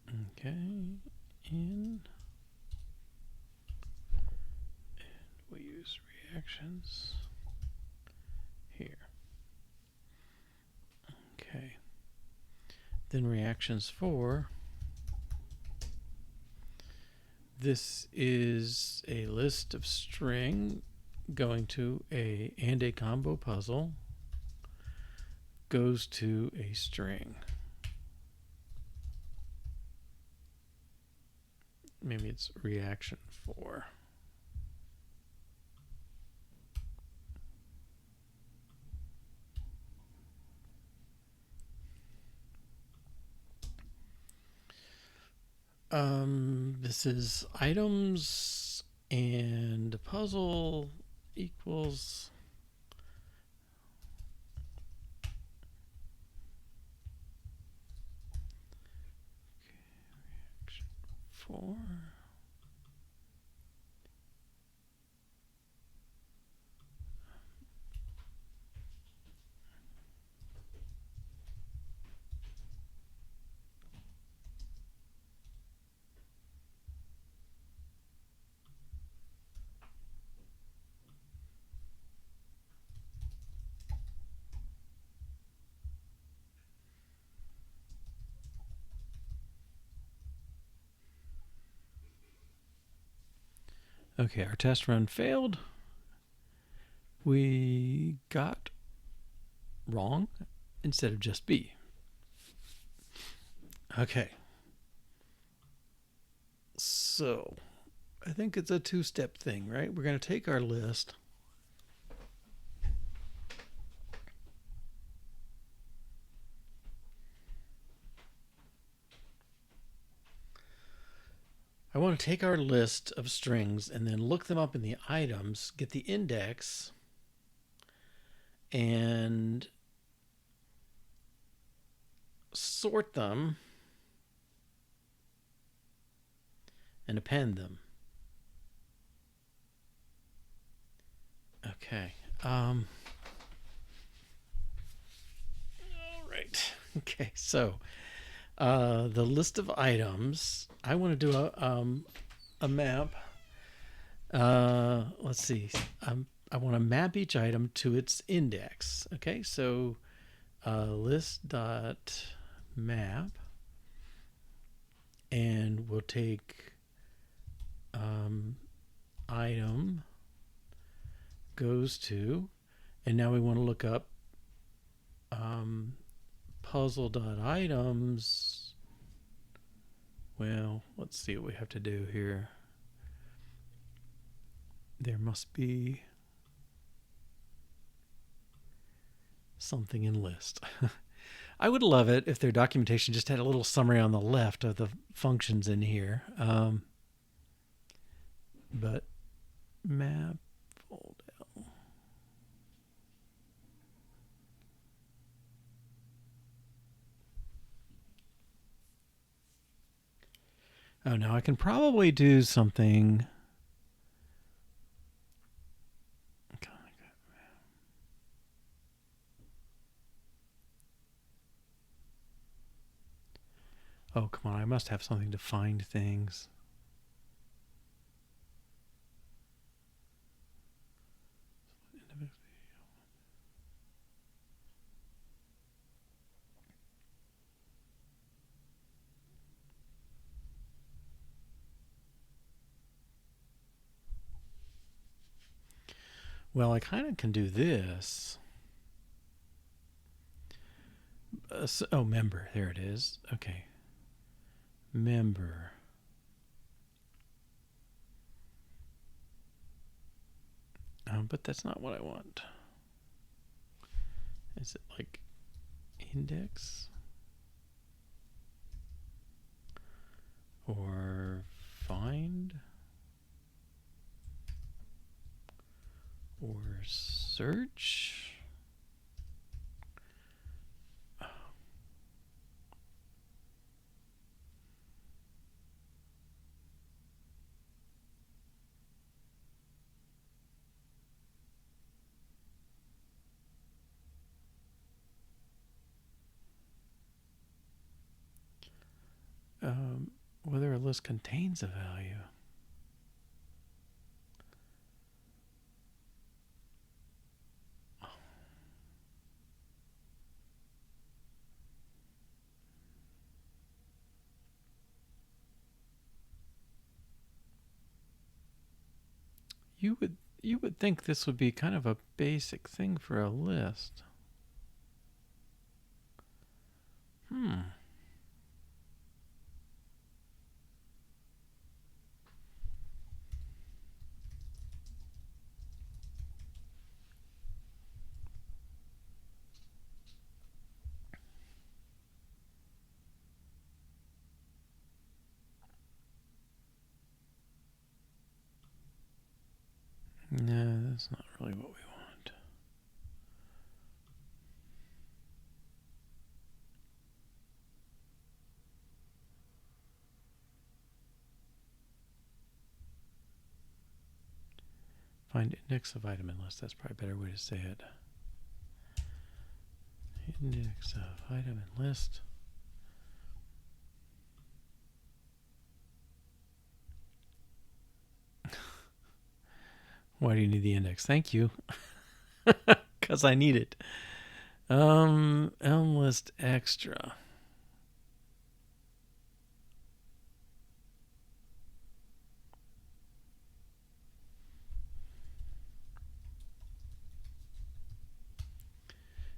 [SPEAKER 1] Okay. And we use reactions here. Okay. Then reactions 4. This is a list of string going to a and a combo puzzle goes to a string. Maybe it's reaction 4. This is items and puzzle equals reaction 4. Okay, our test run failed. We got wrong instead of just B. Okay. So I think it's a 2-step thing, right? We're going to take our list. I want to take our list of strings and then look them up in the items, get the index, and sort them and append them. Okay. All right. Okay. So the list of items. I want to do a map. Let's see. I want to map each item to its index. Okay. So list dot map, and we'll take item goes to, and now we want to look up puzzle.items. Well, let's see what we have to do here. There must be something in list. I would love it if their documentation just had a little summary on the left of the functions in here. But map fold L. Oh, now I can probably do something. Oh, come on. I must have something to find things. Well, I kind of can do this. Oh, member. There it is. Okay. Member. But that's not what I want. Is it like index? Or find? Or search? Whether a list contains a value. You would think this would be kind of a basic thing for a list. No, that's not really what we want. Find index of item in list. That's probably a better way to say it. Index of item in list. Why do you need the index? Thank you. Because I need it. Elm list extra.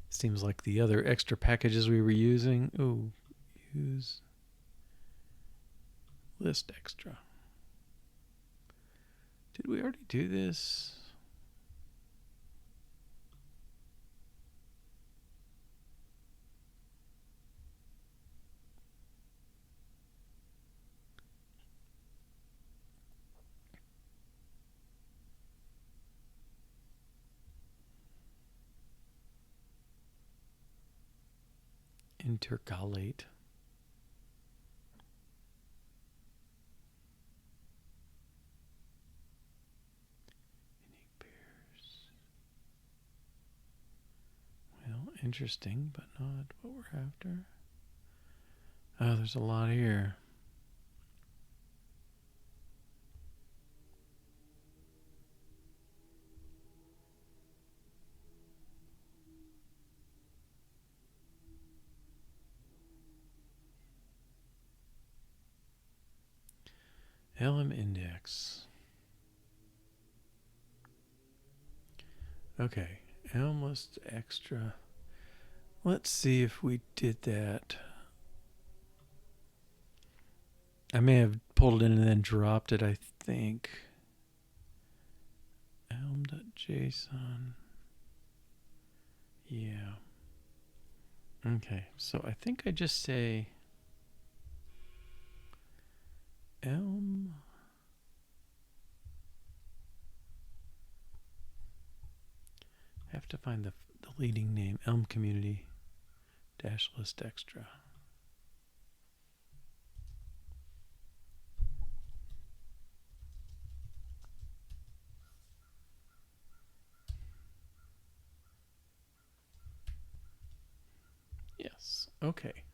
[SPEAKER 1] Seems like the other extra packages we were using. Oh, use list extra. Did we already do this? Intercalate. Unique pairs. Well, interesting, but not what we're after. Oh, there's a lot here. LM index. Okay, elm list extra. Let's see if we did that. I may have pulled it in and then dropped it, I think. Elm.json. Yeah. Okay, so I think I just say elm. I have to find the leading name. Elm community dash list extra. Yes. Okay.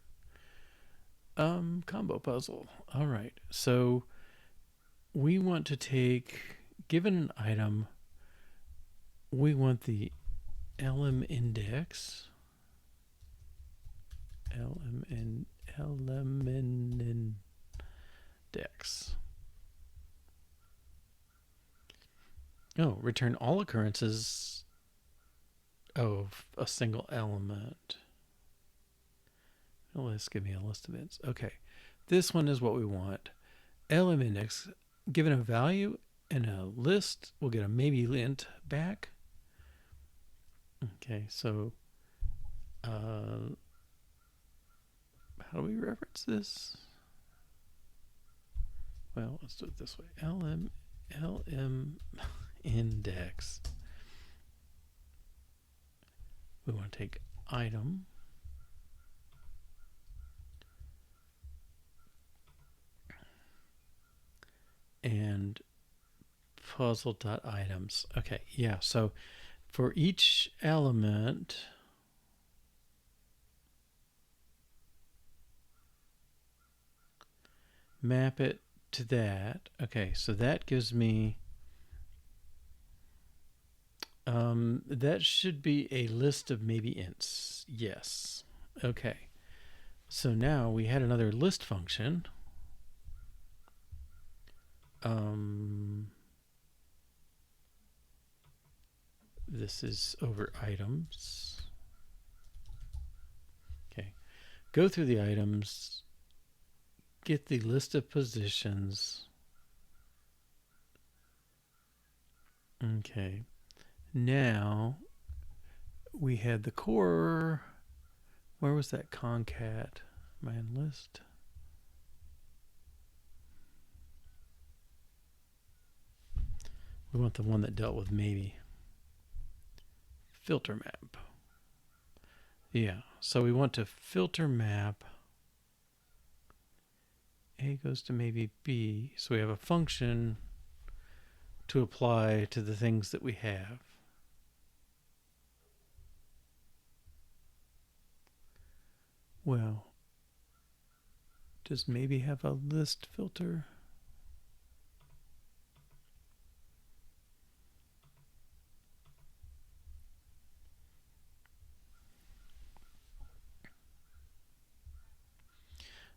[SPEAKER 1] Combo puzzle. All right. So we want to take, given an item, we want the LM index. LM index. Oh, return all occurrences of a single element. Let's give me a list of its. Okay, this one is what we want. LM index, given a value in a list, we'll get a maybe int back. Okay, so how do we reference this? Well, let's do it this way. LM index. We want to take item. And puzzle.items. Okay, yeah, so for each element, map it to that. Okay, so that gives me, that should be a list of maybe ints. Yes. Okay, so now we had another list function. This is over items. Okay, go through the items, get the list of positions. Okay, now we had the core. Where was that concat man list? We want the one that dealt with maybe. Filter map. Yeah, so we want to filter map. A goes to maybe B. So we have a function to apply to the things that we have. Well, does maybe have a list filter?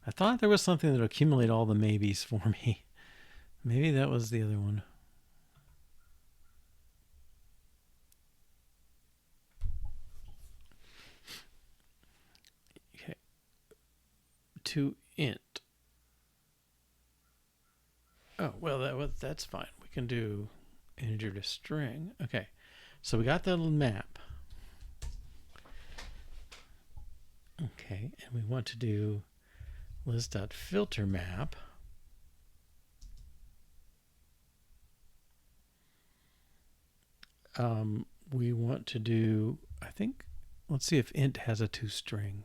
[SPEAKER 1] I thought there was something that would accumulate all the maybes for me. Maybe that was the other one. Okay. To int. Oh, well, that's fine. We can do integer to string. Okay. So we got the map. Okay, and we want to do list.filter map. We want to do, I think, let's see if int has a toString.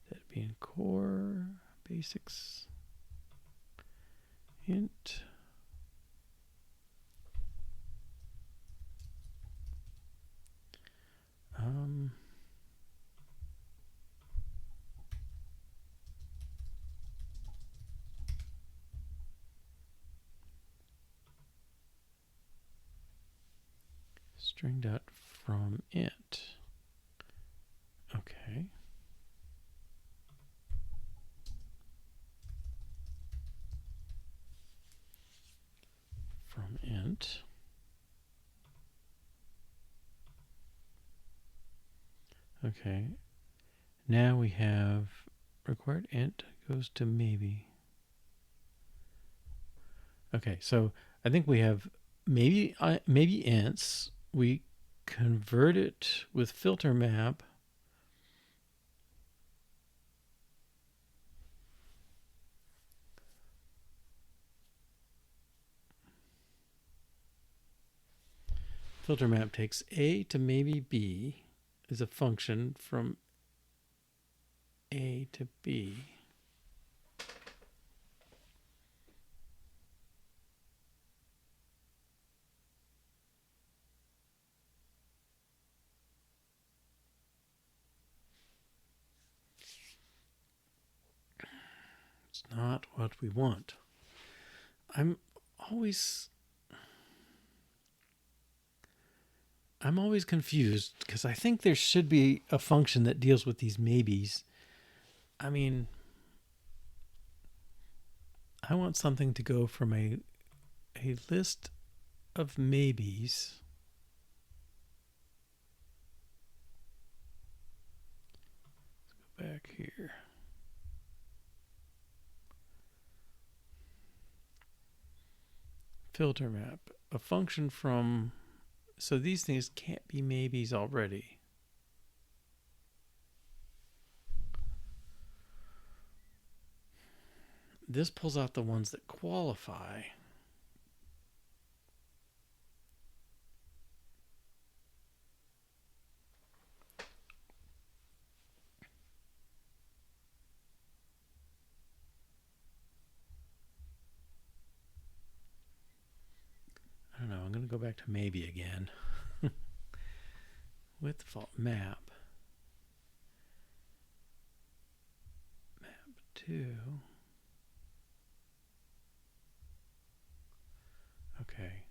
[SPEAKER 1] That'd be in core basics. Int. String dot from int. Okay. From int. Okay. Now we have required int goes to maybe. Okay, so I think we have maybe ints. We convert it with filter map. Filter map takes a to maybe b is a function from a to b. It's not what we want. I'm always confused because I think there should be a function that deals with these maybes. I mean, I want something to go from a list of maybes back here. Filter map, a function from, so these things can't be maybes already. This pulls out the ones that qualify. I don't know, I'm going to go back to maybe again. With default map. Map 2. Okay.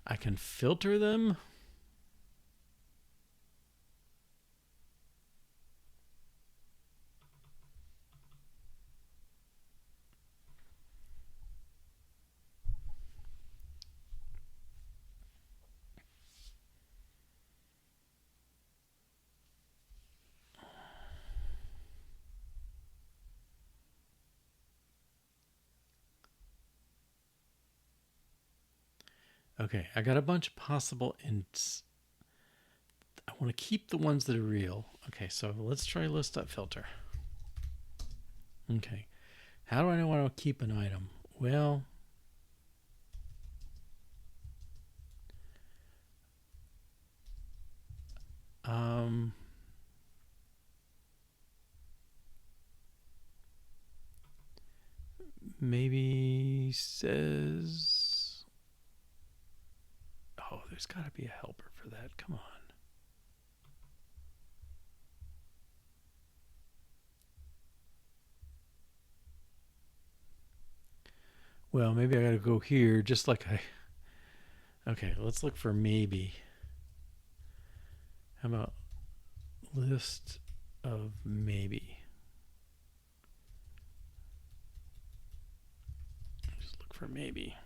[SPEAKER 1] I can filter them. Okay, I got a bunch of possible ints. I want to keep the ones that are real. Okay, so let's try list.filter. Okay, how do I know when to keep an item? Well, maybe says, oh, there's got to be a helper for that. Come on. Well, maybe I got to go here just like I. Okay, let's look for maybe. How about list of maybe? Just look for maybe.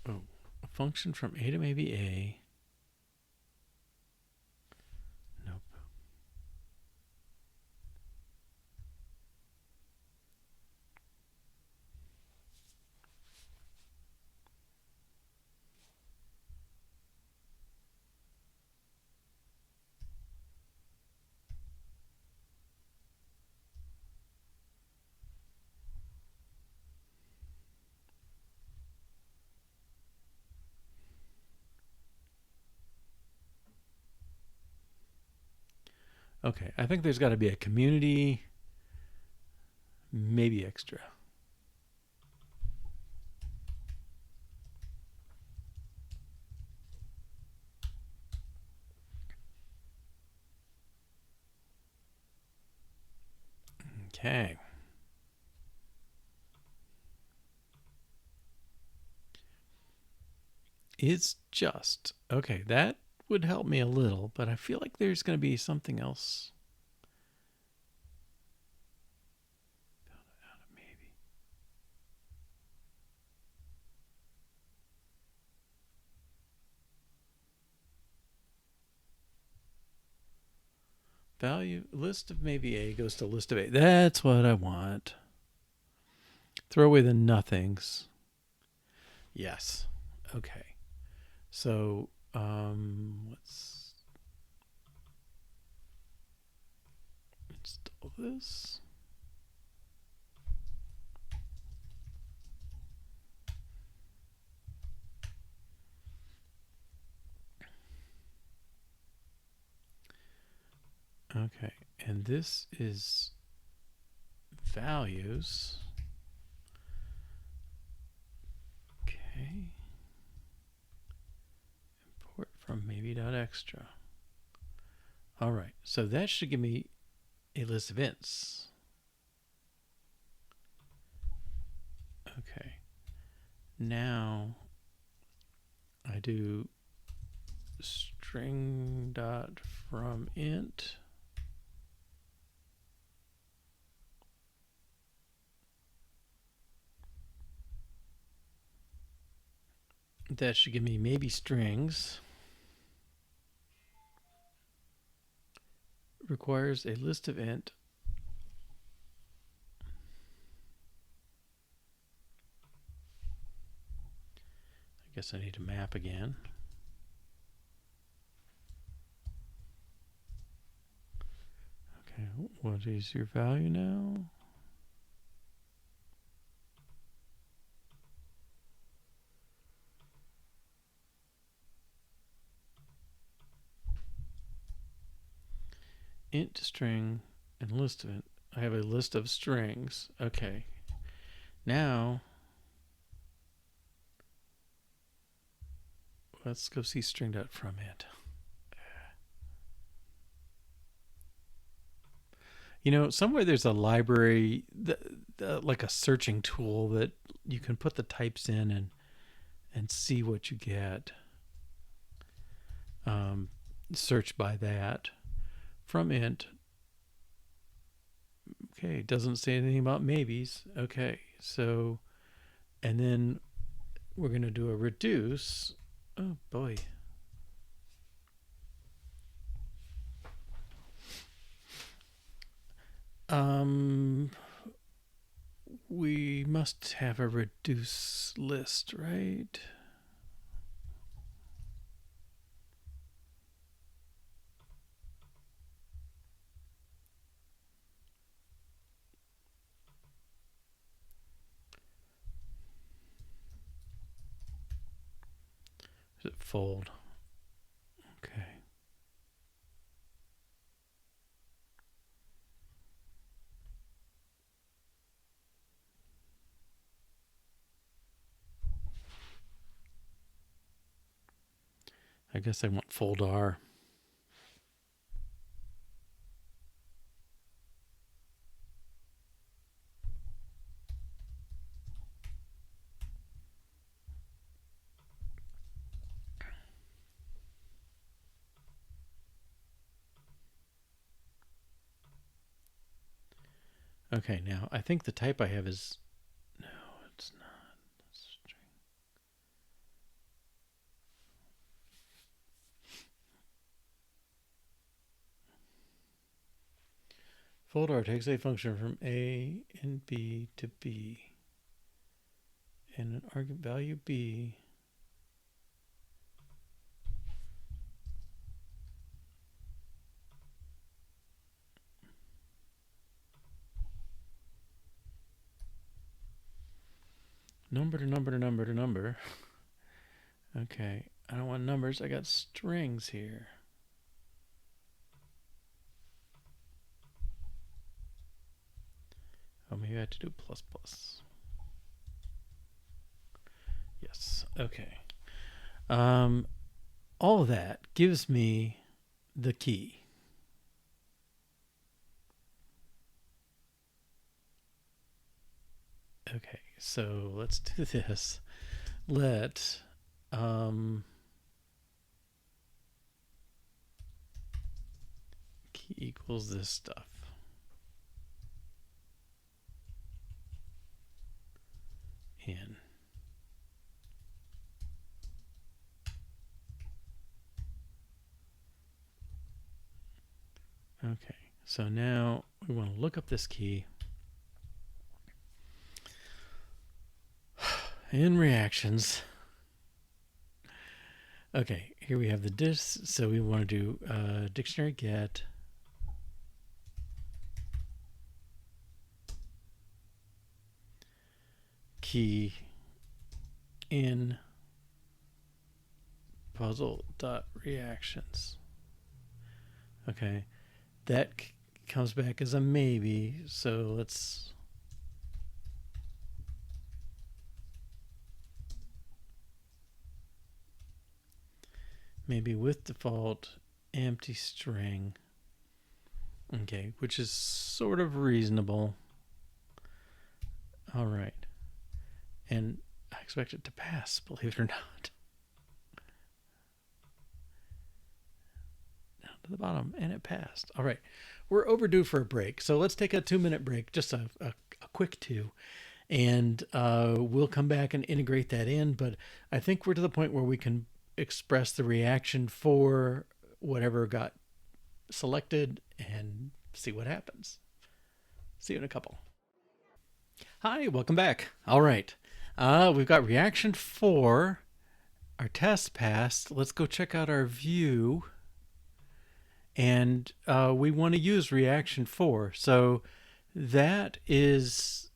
[SPEAKER 1] Oh, a function from A to maybe A. Nope. Okay, I think there's got to be a community, maybe extra. Okay. It's just. Okay, that would help me a little, but I feel like there's going to be something else. Maybe. Value, list of maybe A goes to list of A. That's what I want. Throw away the nothings. Yes. Okay. So, let's install this. Okay, and this is values. Okay. Import from maybe.extra. All right, so that should give me a list of ints. Okay. Now I do string dot from int. That should give me maybe strings. Requires a list of int. I guess I need to map again. Okay, what is your value now? Int string and list of int. I have a list of strings. Okay. Now let's go see string.fromInt. You know, somewhere there's a library, like a searching tool that you can put the types in and see what you get. Search by that. From int. Okay, doesn't say anything about maybes. Okay, so, and then we're going to do a reduce. Oh boy. We must have a reduce list, right? Is it fold? Okay. I guess I want fold R. Okay, now I think the type I have is, no, it's not. It's string. Fold R takes a function from A and B to B, and an argument value B. Number to number to number to number. Okay, I don't want numbers, I got strings here. Oh, maybe I have to do plus plus. Yes. Okay. All of that gives me the key. Okay, so let's do this. Let key equals this stuff. In. Okay, so now we want to look up this key. In reactions. Okay, here we have the dis. So we want to do dictionary get. Key in puzzle.reactions. Okay, that comes back as a maybe. So let's. Maybe with default empty string. Okay, which is sort of reasonable. All right. And I expect it to pass, believe it or not. Down to the bottom, and it passed. All right. We're overdue for a break, so let's take a 2-minute break, just a quick 2. And we'll come back and integrate that in, but I think we're to the point where we can express the reaction for whatever got selected and see what happens. See you in a couple. Hi, welcome back. All right. We've got reaction 4. Our test passed. Let's go check out our view. And we want to use reaction 4. So that is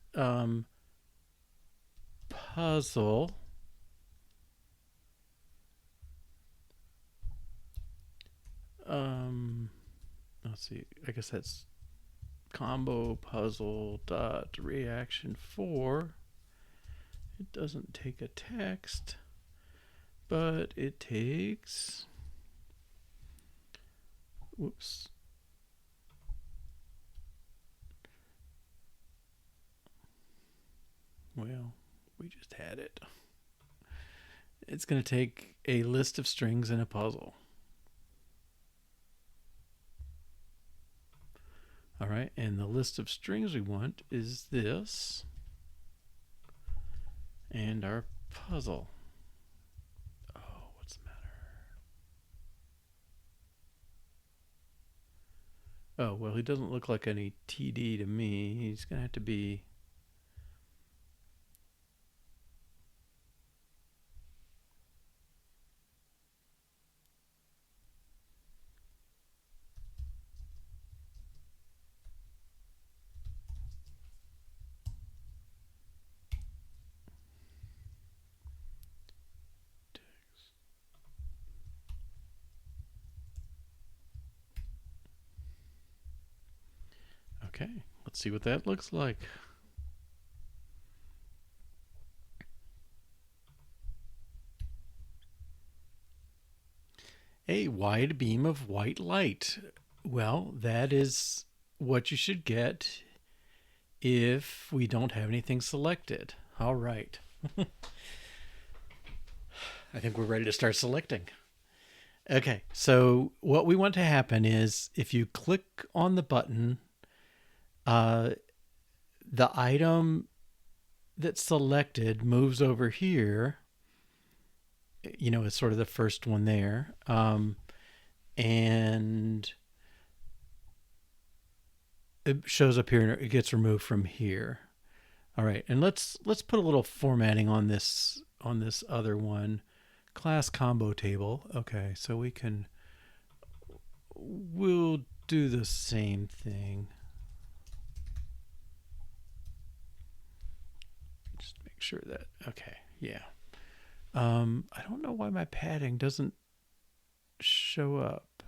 [SPEAKER 1] puzzle. Let's see. I guess that's ComboPuzzle.reaction 4. It doesn't take a text, but it takes. Whoops. Well, we just had it. It's going to take a list of strings in a puzzle. All right, and the list of strings we want is this. And our puzzle. Oh, what's the matter? Oh, well, he doesn't look like any TD to me. He's going to have to be. Okay, let's see what that looks like. A wide beam of white light. Well, that is what you should get if we don't have anything selected. All right. I think we're ready to start selecting. Okay, so what we want to happen is if you click on the button, the item that's selected moves over here. You know, it's sort of the first one there. And it shows up here and it gets removed from here. All right, and let's put a little formatting on this other one. Class combo table. Okay, so we'll do the same thing. Just make sure that, okay, yeah. I don't know why my padding doesn't show up.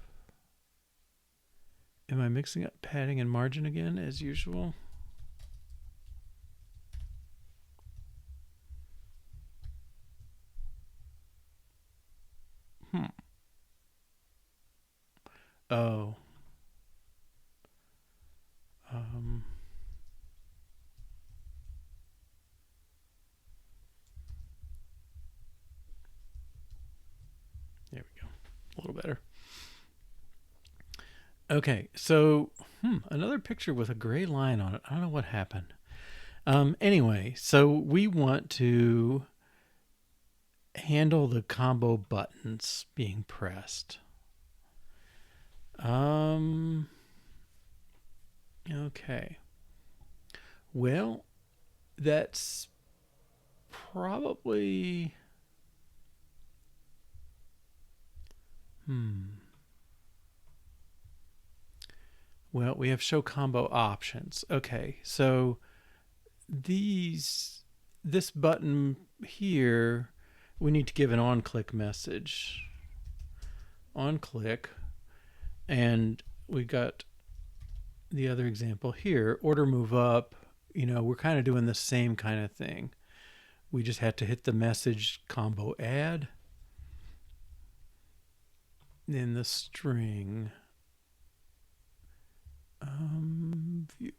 [SPEAKER 1] Am I mixing up padding and margin again as usual? Oh. Um, there we go. A little better. Okay, so another picture with a gray line on it. I don't know what happened. Anyway, so we want to handle the combo buttons being pressed. Okay. Well, that's probably Well, we have show combo options. Okay, so this button here, we need to give an on-click message. On-click, and we got the other example here, order move up. You know, we're kind of doing the same kind of thing. We just had to hit the message combo add. Then the string view.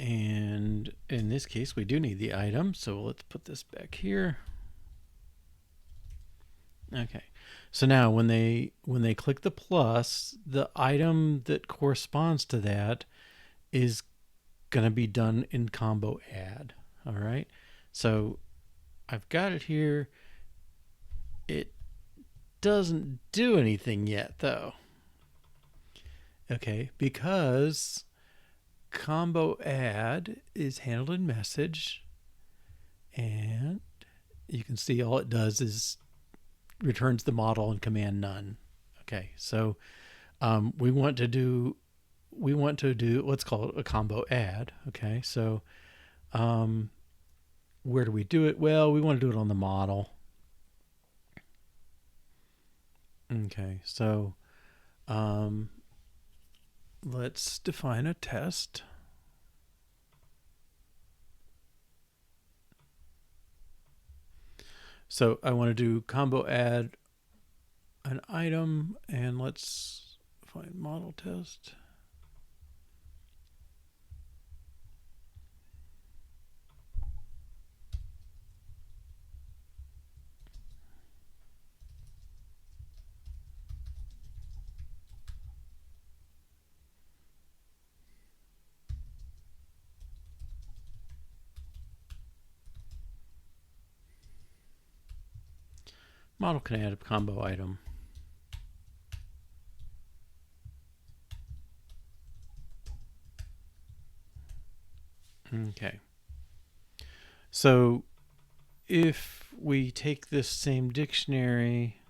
[SPEAKER 1] And in this case, we do need the item. So let's put this back here. Okay. So now when they click the plus, the item that corresponds to that is going to be done in combo add. All right. So I've got it here. It doesn't do anything yet though. Okay, because combo add is handled in message, and you can see all it does is returns the model and command none. Okay, so we want to do let's call it a combo add. Okay, so where do we do it? Well, we want to do it on the model. Okay, so let's define a test. So I want to do combo add an item, and let's find model test. Model can add a combo item. Okay. So if we take this same dictionary,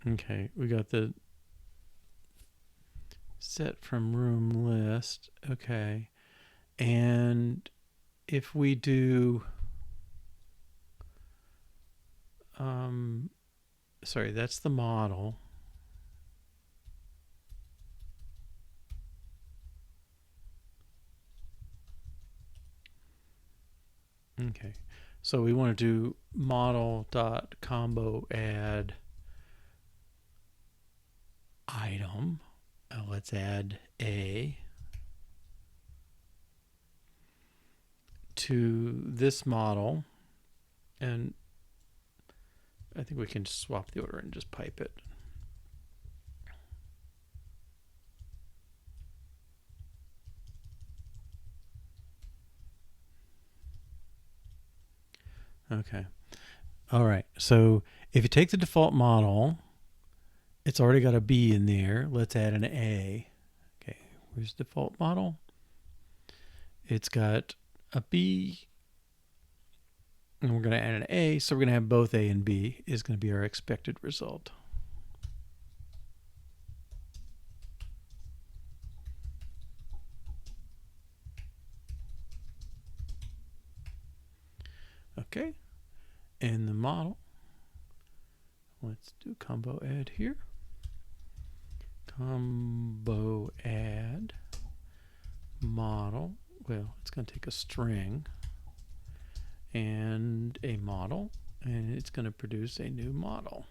[SPEAKER 1] okay, we got the set from room list. Okay. And if we do, sorry, that's the model. Okay, so we want to do model.combo add item. Let's add A to this model, and I think we can swap the order and just pipe it. Okay. All right. So if you take the default model, it's already got a B in there. Let's add an A. Okay. Where's the default model? It's got a B, and we're going to add an A. So we're going to have both A and B is going to be our expected result. Okay. And the model, let's do combo add here. combo add model. Well, it's going to take a string and a model, and it's going to produce a new model.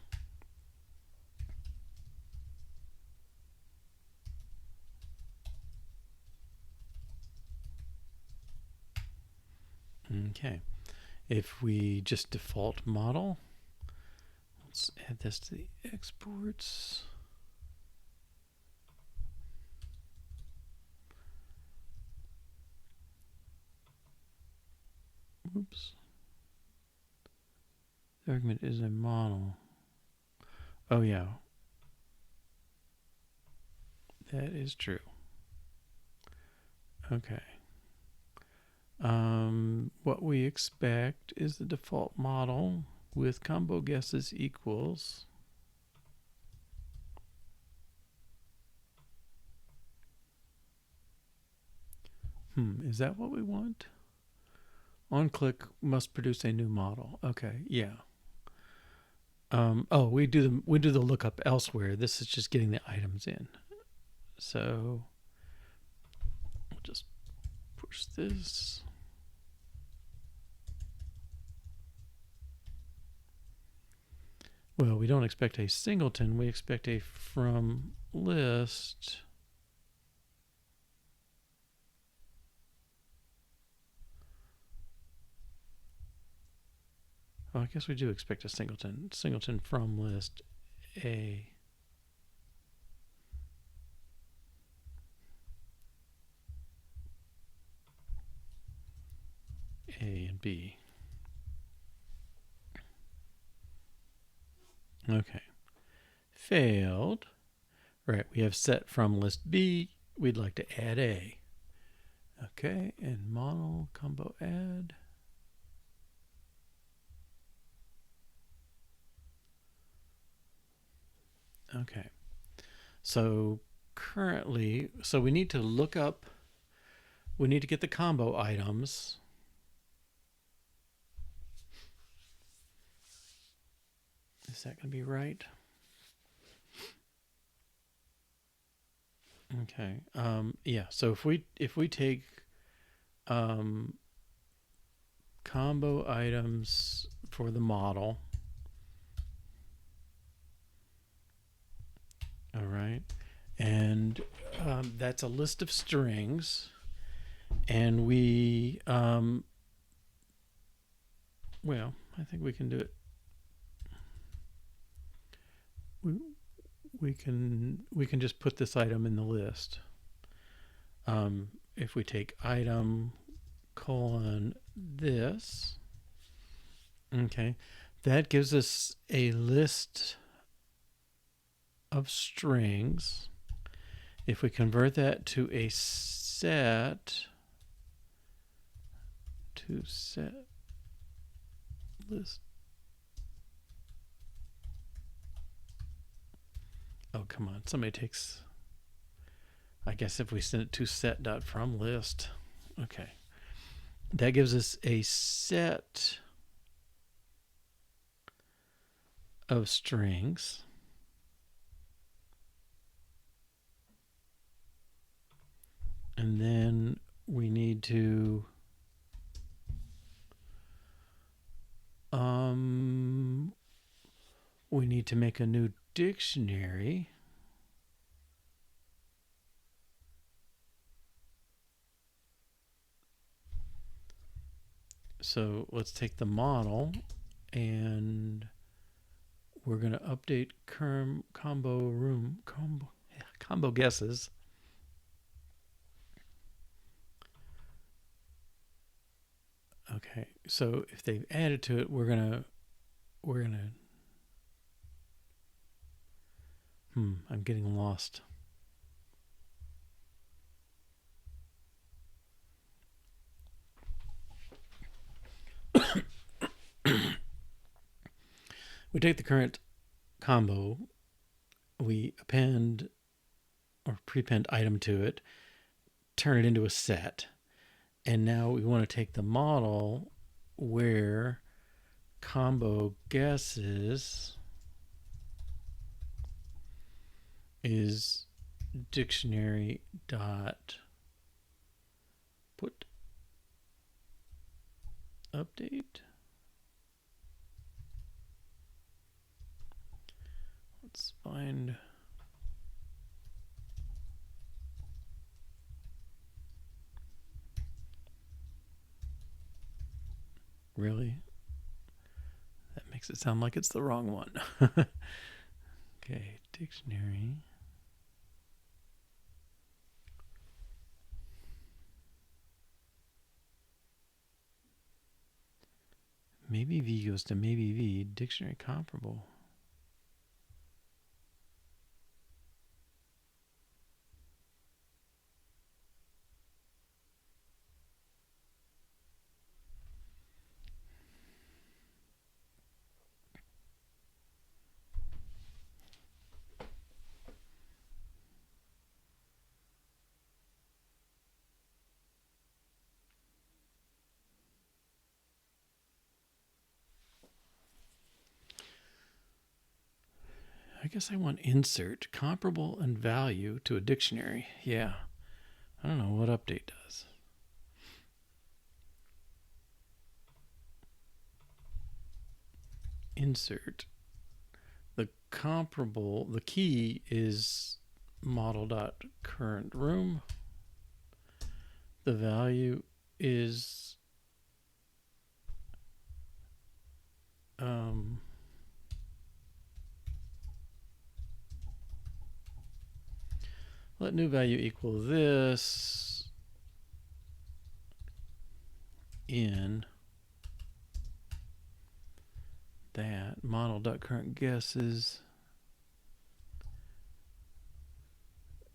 [SPEAKER 1] Okay, if we just default model, let's add this to the exports. Oops. The argument is a model. Oh yeah, that is true. Okay. What we expect is the default model with combo guesses equals is that what we want? On click must produce a new model. Okay, yeah. Oh, we do the lookup elsewhere. This is just getting the items in. So we'll just push this. Well, we don't expect a singleton. We expect a from list. Oh, I guess we do expect a singleton. Singleton from list A. A and B. Okay. Failed. Right, we have set from list B. We'd like to add A. Okay, and model combo add. Okay. So currently, we need to look up, we need to get the combo items. Is that going to be right? Okay. Yeah. So if we take combo items for the model. All right. And that's a list of strings. And we, well, I think we can do it. We can just put this item in the list. If we take item colon this, okay, that gives us a list of strings. If we convert that to a set, to set list. Oh, come on. Somebody takes, I guess if we send it to set.fromList. Okay. That gives us a set of strings. And then we need to make a new dictionary. So let's take the model and we're going to update combo guesses. Okay, so if they've added to it, we're gonna I'm getting lost. We take the current combo, we append or prepend item to it, turn it into a set, and now we want to take the model where combo guesses is dictionary dot put update. Let's find really. That makes it sound like it's the wrong one. Okay, dictionary. Maybe V goes to maybe V, dictionary comparable. I guess I want insert comparable and value to a dictionary. Yeah. I don't know what update does. Insert. The comparable, the key is model.currentRoom. The value is let new value equal this in that model.currentGuesses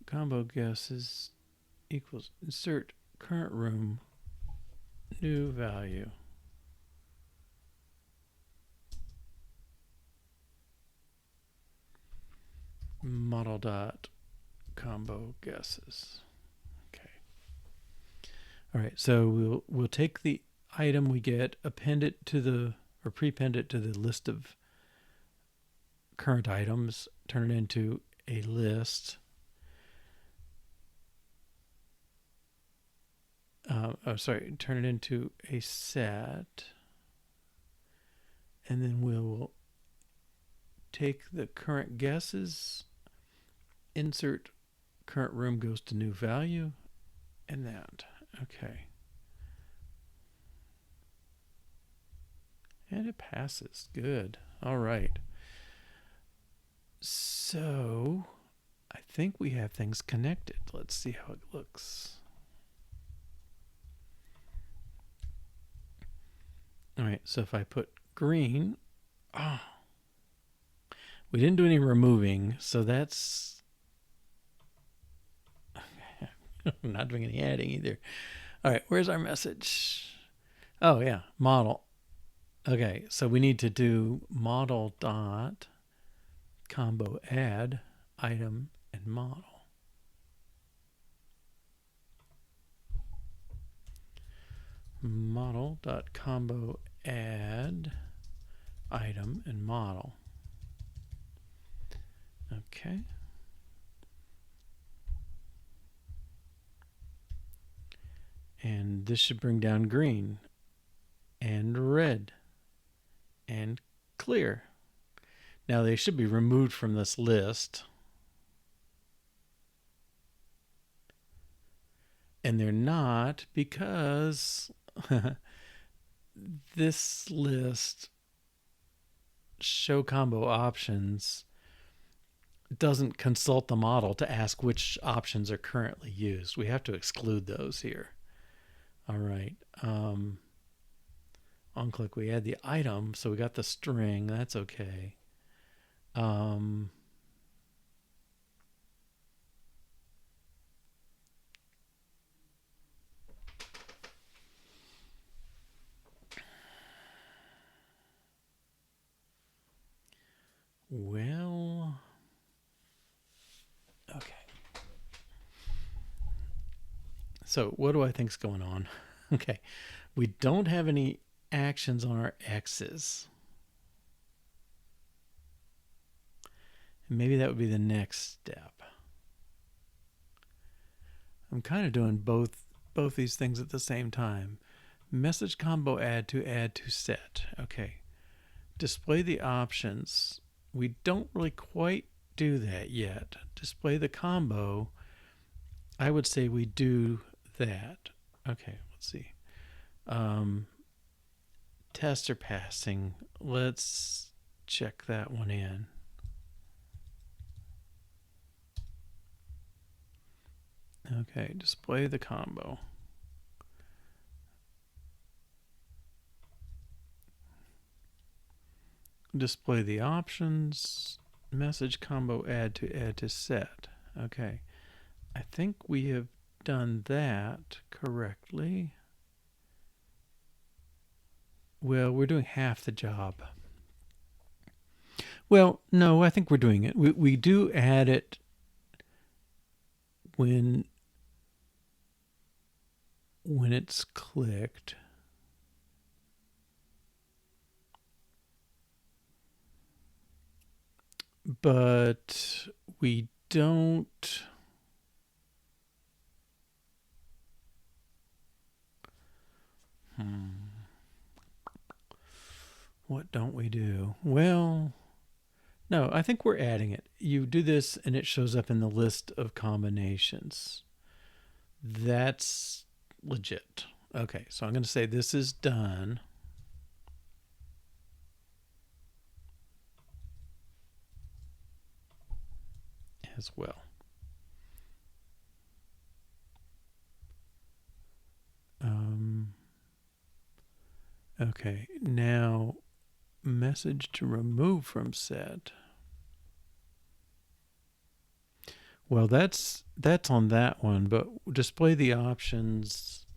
[SPEAKER 1] combo guesses equals insert current room new value. Model dot combo guesses. Okay. All right. So we'll take the item we get, append it to the or prepend it to the list of current items, turn it into a list. Turn it into a set, and then we'll take the current guesses, insert current room goes to new value, and that. Okay. And it passes. Good. All right. So I think we have things connected. Let's see how it looks. All right. So if I put green, we didn't do any removing, so that's I'm not doing any adding either. All right, where's our message? Oh yeah, model. Okay, so we need to do model dot combo add item and model. Model dot combo add item and model. Okay. And this should bring down green and red and clear. Now they should be removed from this list. And they're not because this list, show combo options, doesn't consult the model to ask which options are currently used. We have to exclude those here. All right. On click, we add the item, so we got the string. That's okay. Well, okay. So what do I think's going on? Okay. We don't have any actions on our X's. Maybe that would be the next step. I'm kind of doing both these things at the same time. Message combo add to set. Okay. Display the options. We don't really quite do that yet. Display the combo. I would say we do that. Okay, let's see. Tests are passing. Let's check that one in. Okay, display the combo. Display the options. Message combo add to set. Okay, I think we have done that correctly. Well, we're doing half the job. Well, no, I think we're doing it. We do add it when it's clicked. But we don't. What don't we do? Well, no, I think we're adding it. You do this and it shows up in the list of combinations. That's legit. Okay, so I'm going to say this is done. As well. Okay, now message to remove from set. Well, that's on that one, but display the options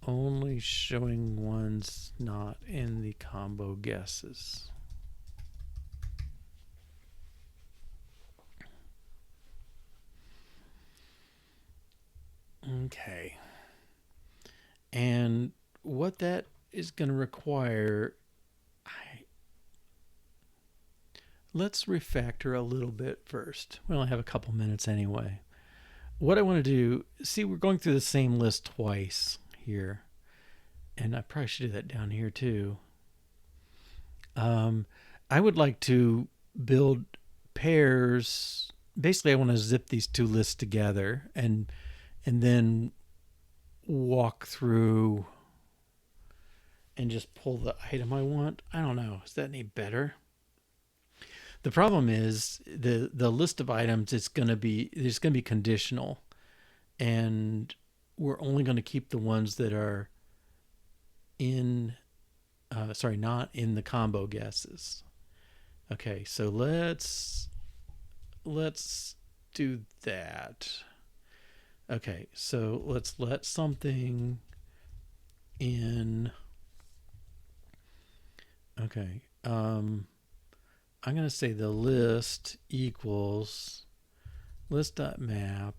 [SPEAKER 1] only showing ones not in the combo guesses. Okay. And what that is going to require, let's refactor a little bit first. We only have a couple minutes anyway. What I want to do, see, we're going through the same list twice here. And I probably should do that down here too. I would like to build pairs. Basically, I want to zip these two lists together and then walk through and just pull the item I want. I don't know. Is that any better? The problem is the list of items it's going to be conditional, and we're only going to keep the ones that are in not in the combo guesses. Okay, so let's do that. Okay, so let's let something in. Okay, I'm going to say the list equals list.map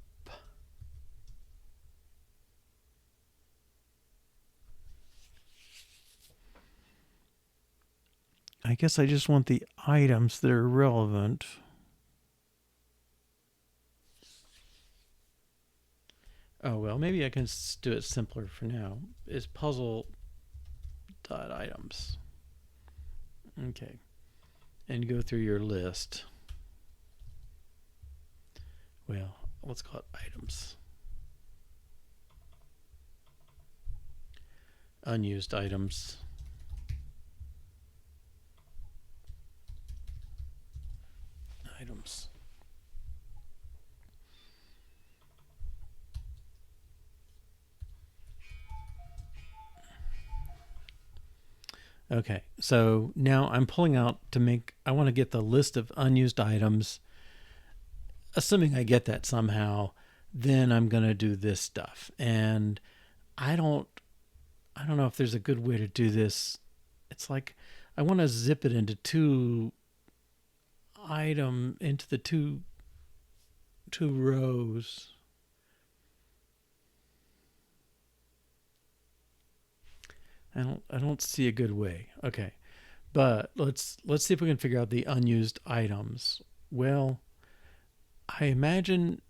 [SPEAKER 1] I guess I just want the items that are relevant. Oh, well, maybe I can do it simpler for now. Is puzzle.items. Okay. And go through your list. Well, let's call it items. Unused items. Items. Okay, so now I'm pulling out I want to get the list of unused items. Assuming I get that somehow, then I'm going to do this stuff. And I don't know if there's a good way to do this. It's like I want to zip it into two rows. I don't see a good way. Okay. But let's see if we can figure out the unused items. Well, I imagine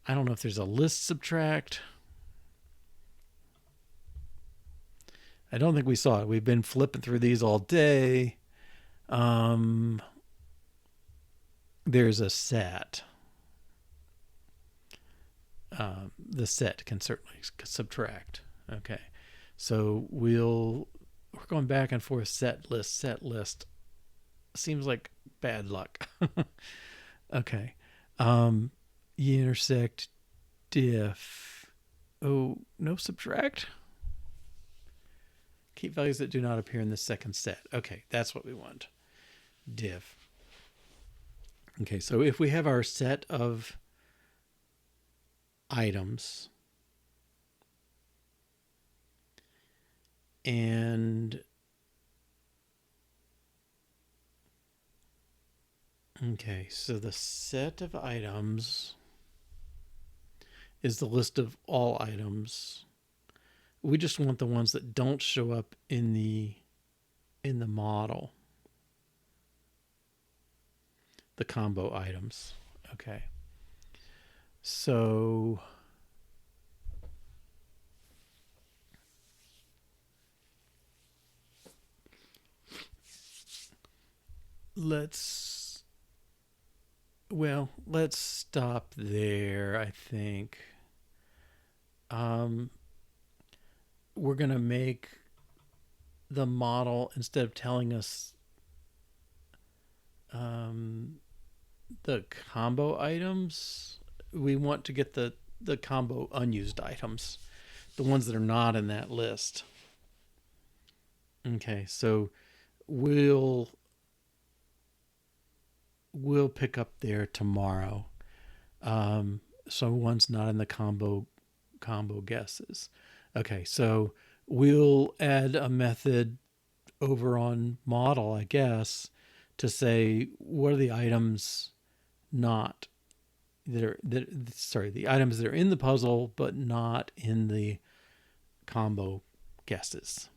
[SPEAKER 1] I don't know if there's a list subtract. I don't think we saw it. We've been flipping through these all day. There's a set. The set can certainly subtract. Okay. So we're going back and forth, set list. Seems like bad luck. Okay. Intersect diff. Oh, no subtract? Keep values that do not appear in the second set. Okay, that's what we want. Diff. Okay, so if we have our set of items and okay, so the set of items is the list of all items. We just want the ones that don't show up in the model. The combo items. Okay. So let's stop there, I think. We're going to make the model, instead of telling us the combo items, we want to get the combo unused items, the ones that are not in that list. Okay, so we'll pick up there tomorrow. So one's not in the combo guesses. Okay, so we'll add a method over on model, I guess, to say what are the items not the items that are in the puzzle but not in the combo guesses.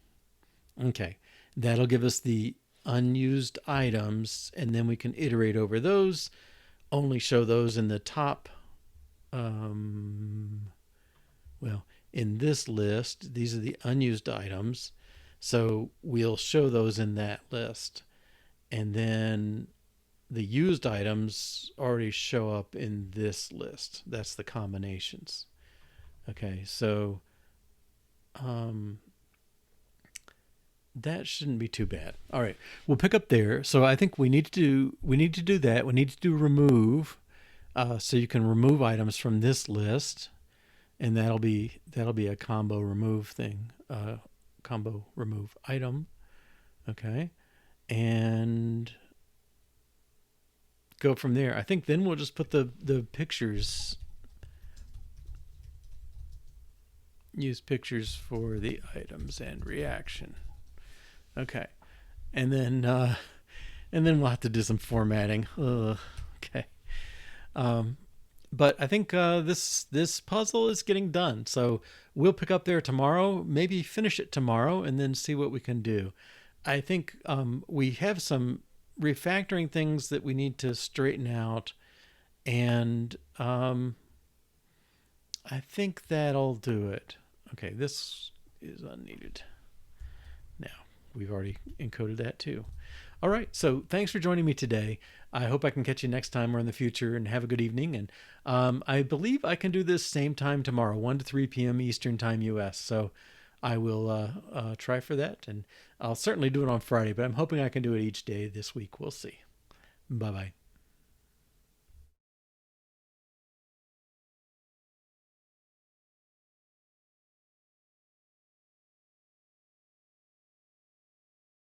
[SPEAKER 1] Okay, that'll give us the unused items, and then we can iterate over those, only show those in the top. In this list, these are the unused items, so we'll show those in that list, and then the used items already show up in this list. That's the combinations. Okay, so that shouldn't be too bad. All right, we'll pick up there. So I think we need to do that. We need to do remove, so you can remove items from this list, and that'll be a combo remove thing. Combo remove item. Okay, and go from there. I think then we'll just put the pictures. Use pictures for the items and reaction. Okay, and then we'll have to do some formatting. Okay, but I think this puzzle is getting done. So we'll pick up there tomorrow. Maybe finish it tomorrow, and then see what we can do. I think we have some refactoring things that we need to straighten out, and I think that'll do it. Okay, this is unneeded. Now, we've already encoded that too. All right, so thanks for joining me today. I hope I can catch you next time or in the future, and have a good evening. And I believe I can do this same time tomorrow, 1 to 3 p.m. Eastern Time US. So I will try for that, and I'll certainly do it on Friday, but I'm hoping I can do it each day this week. We'll see. Bye-bye.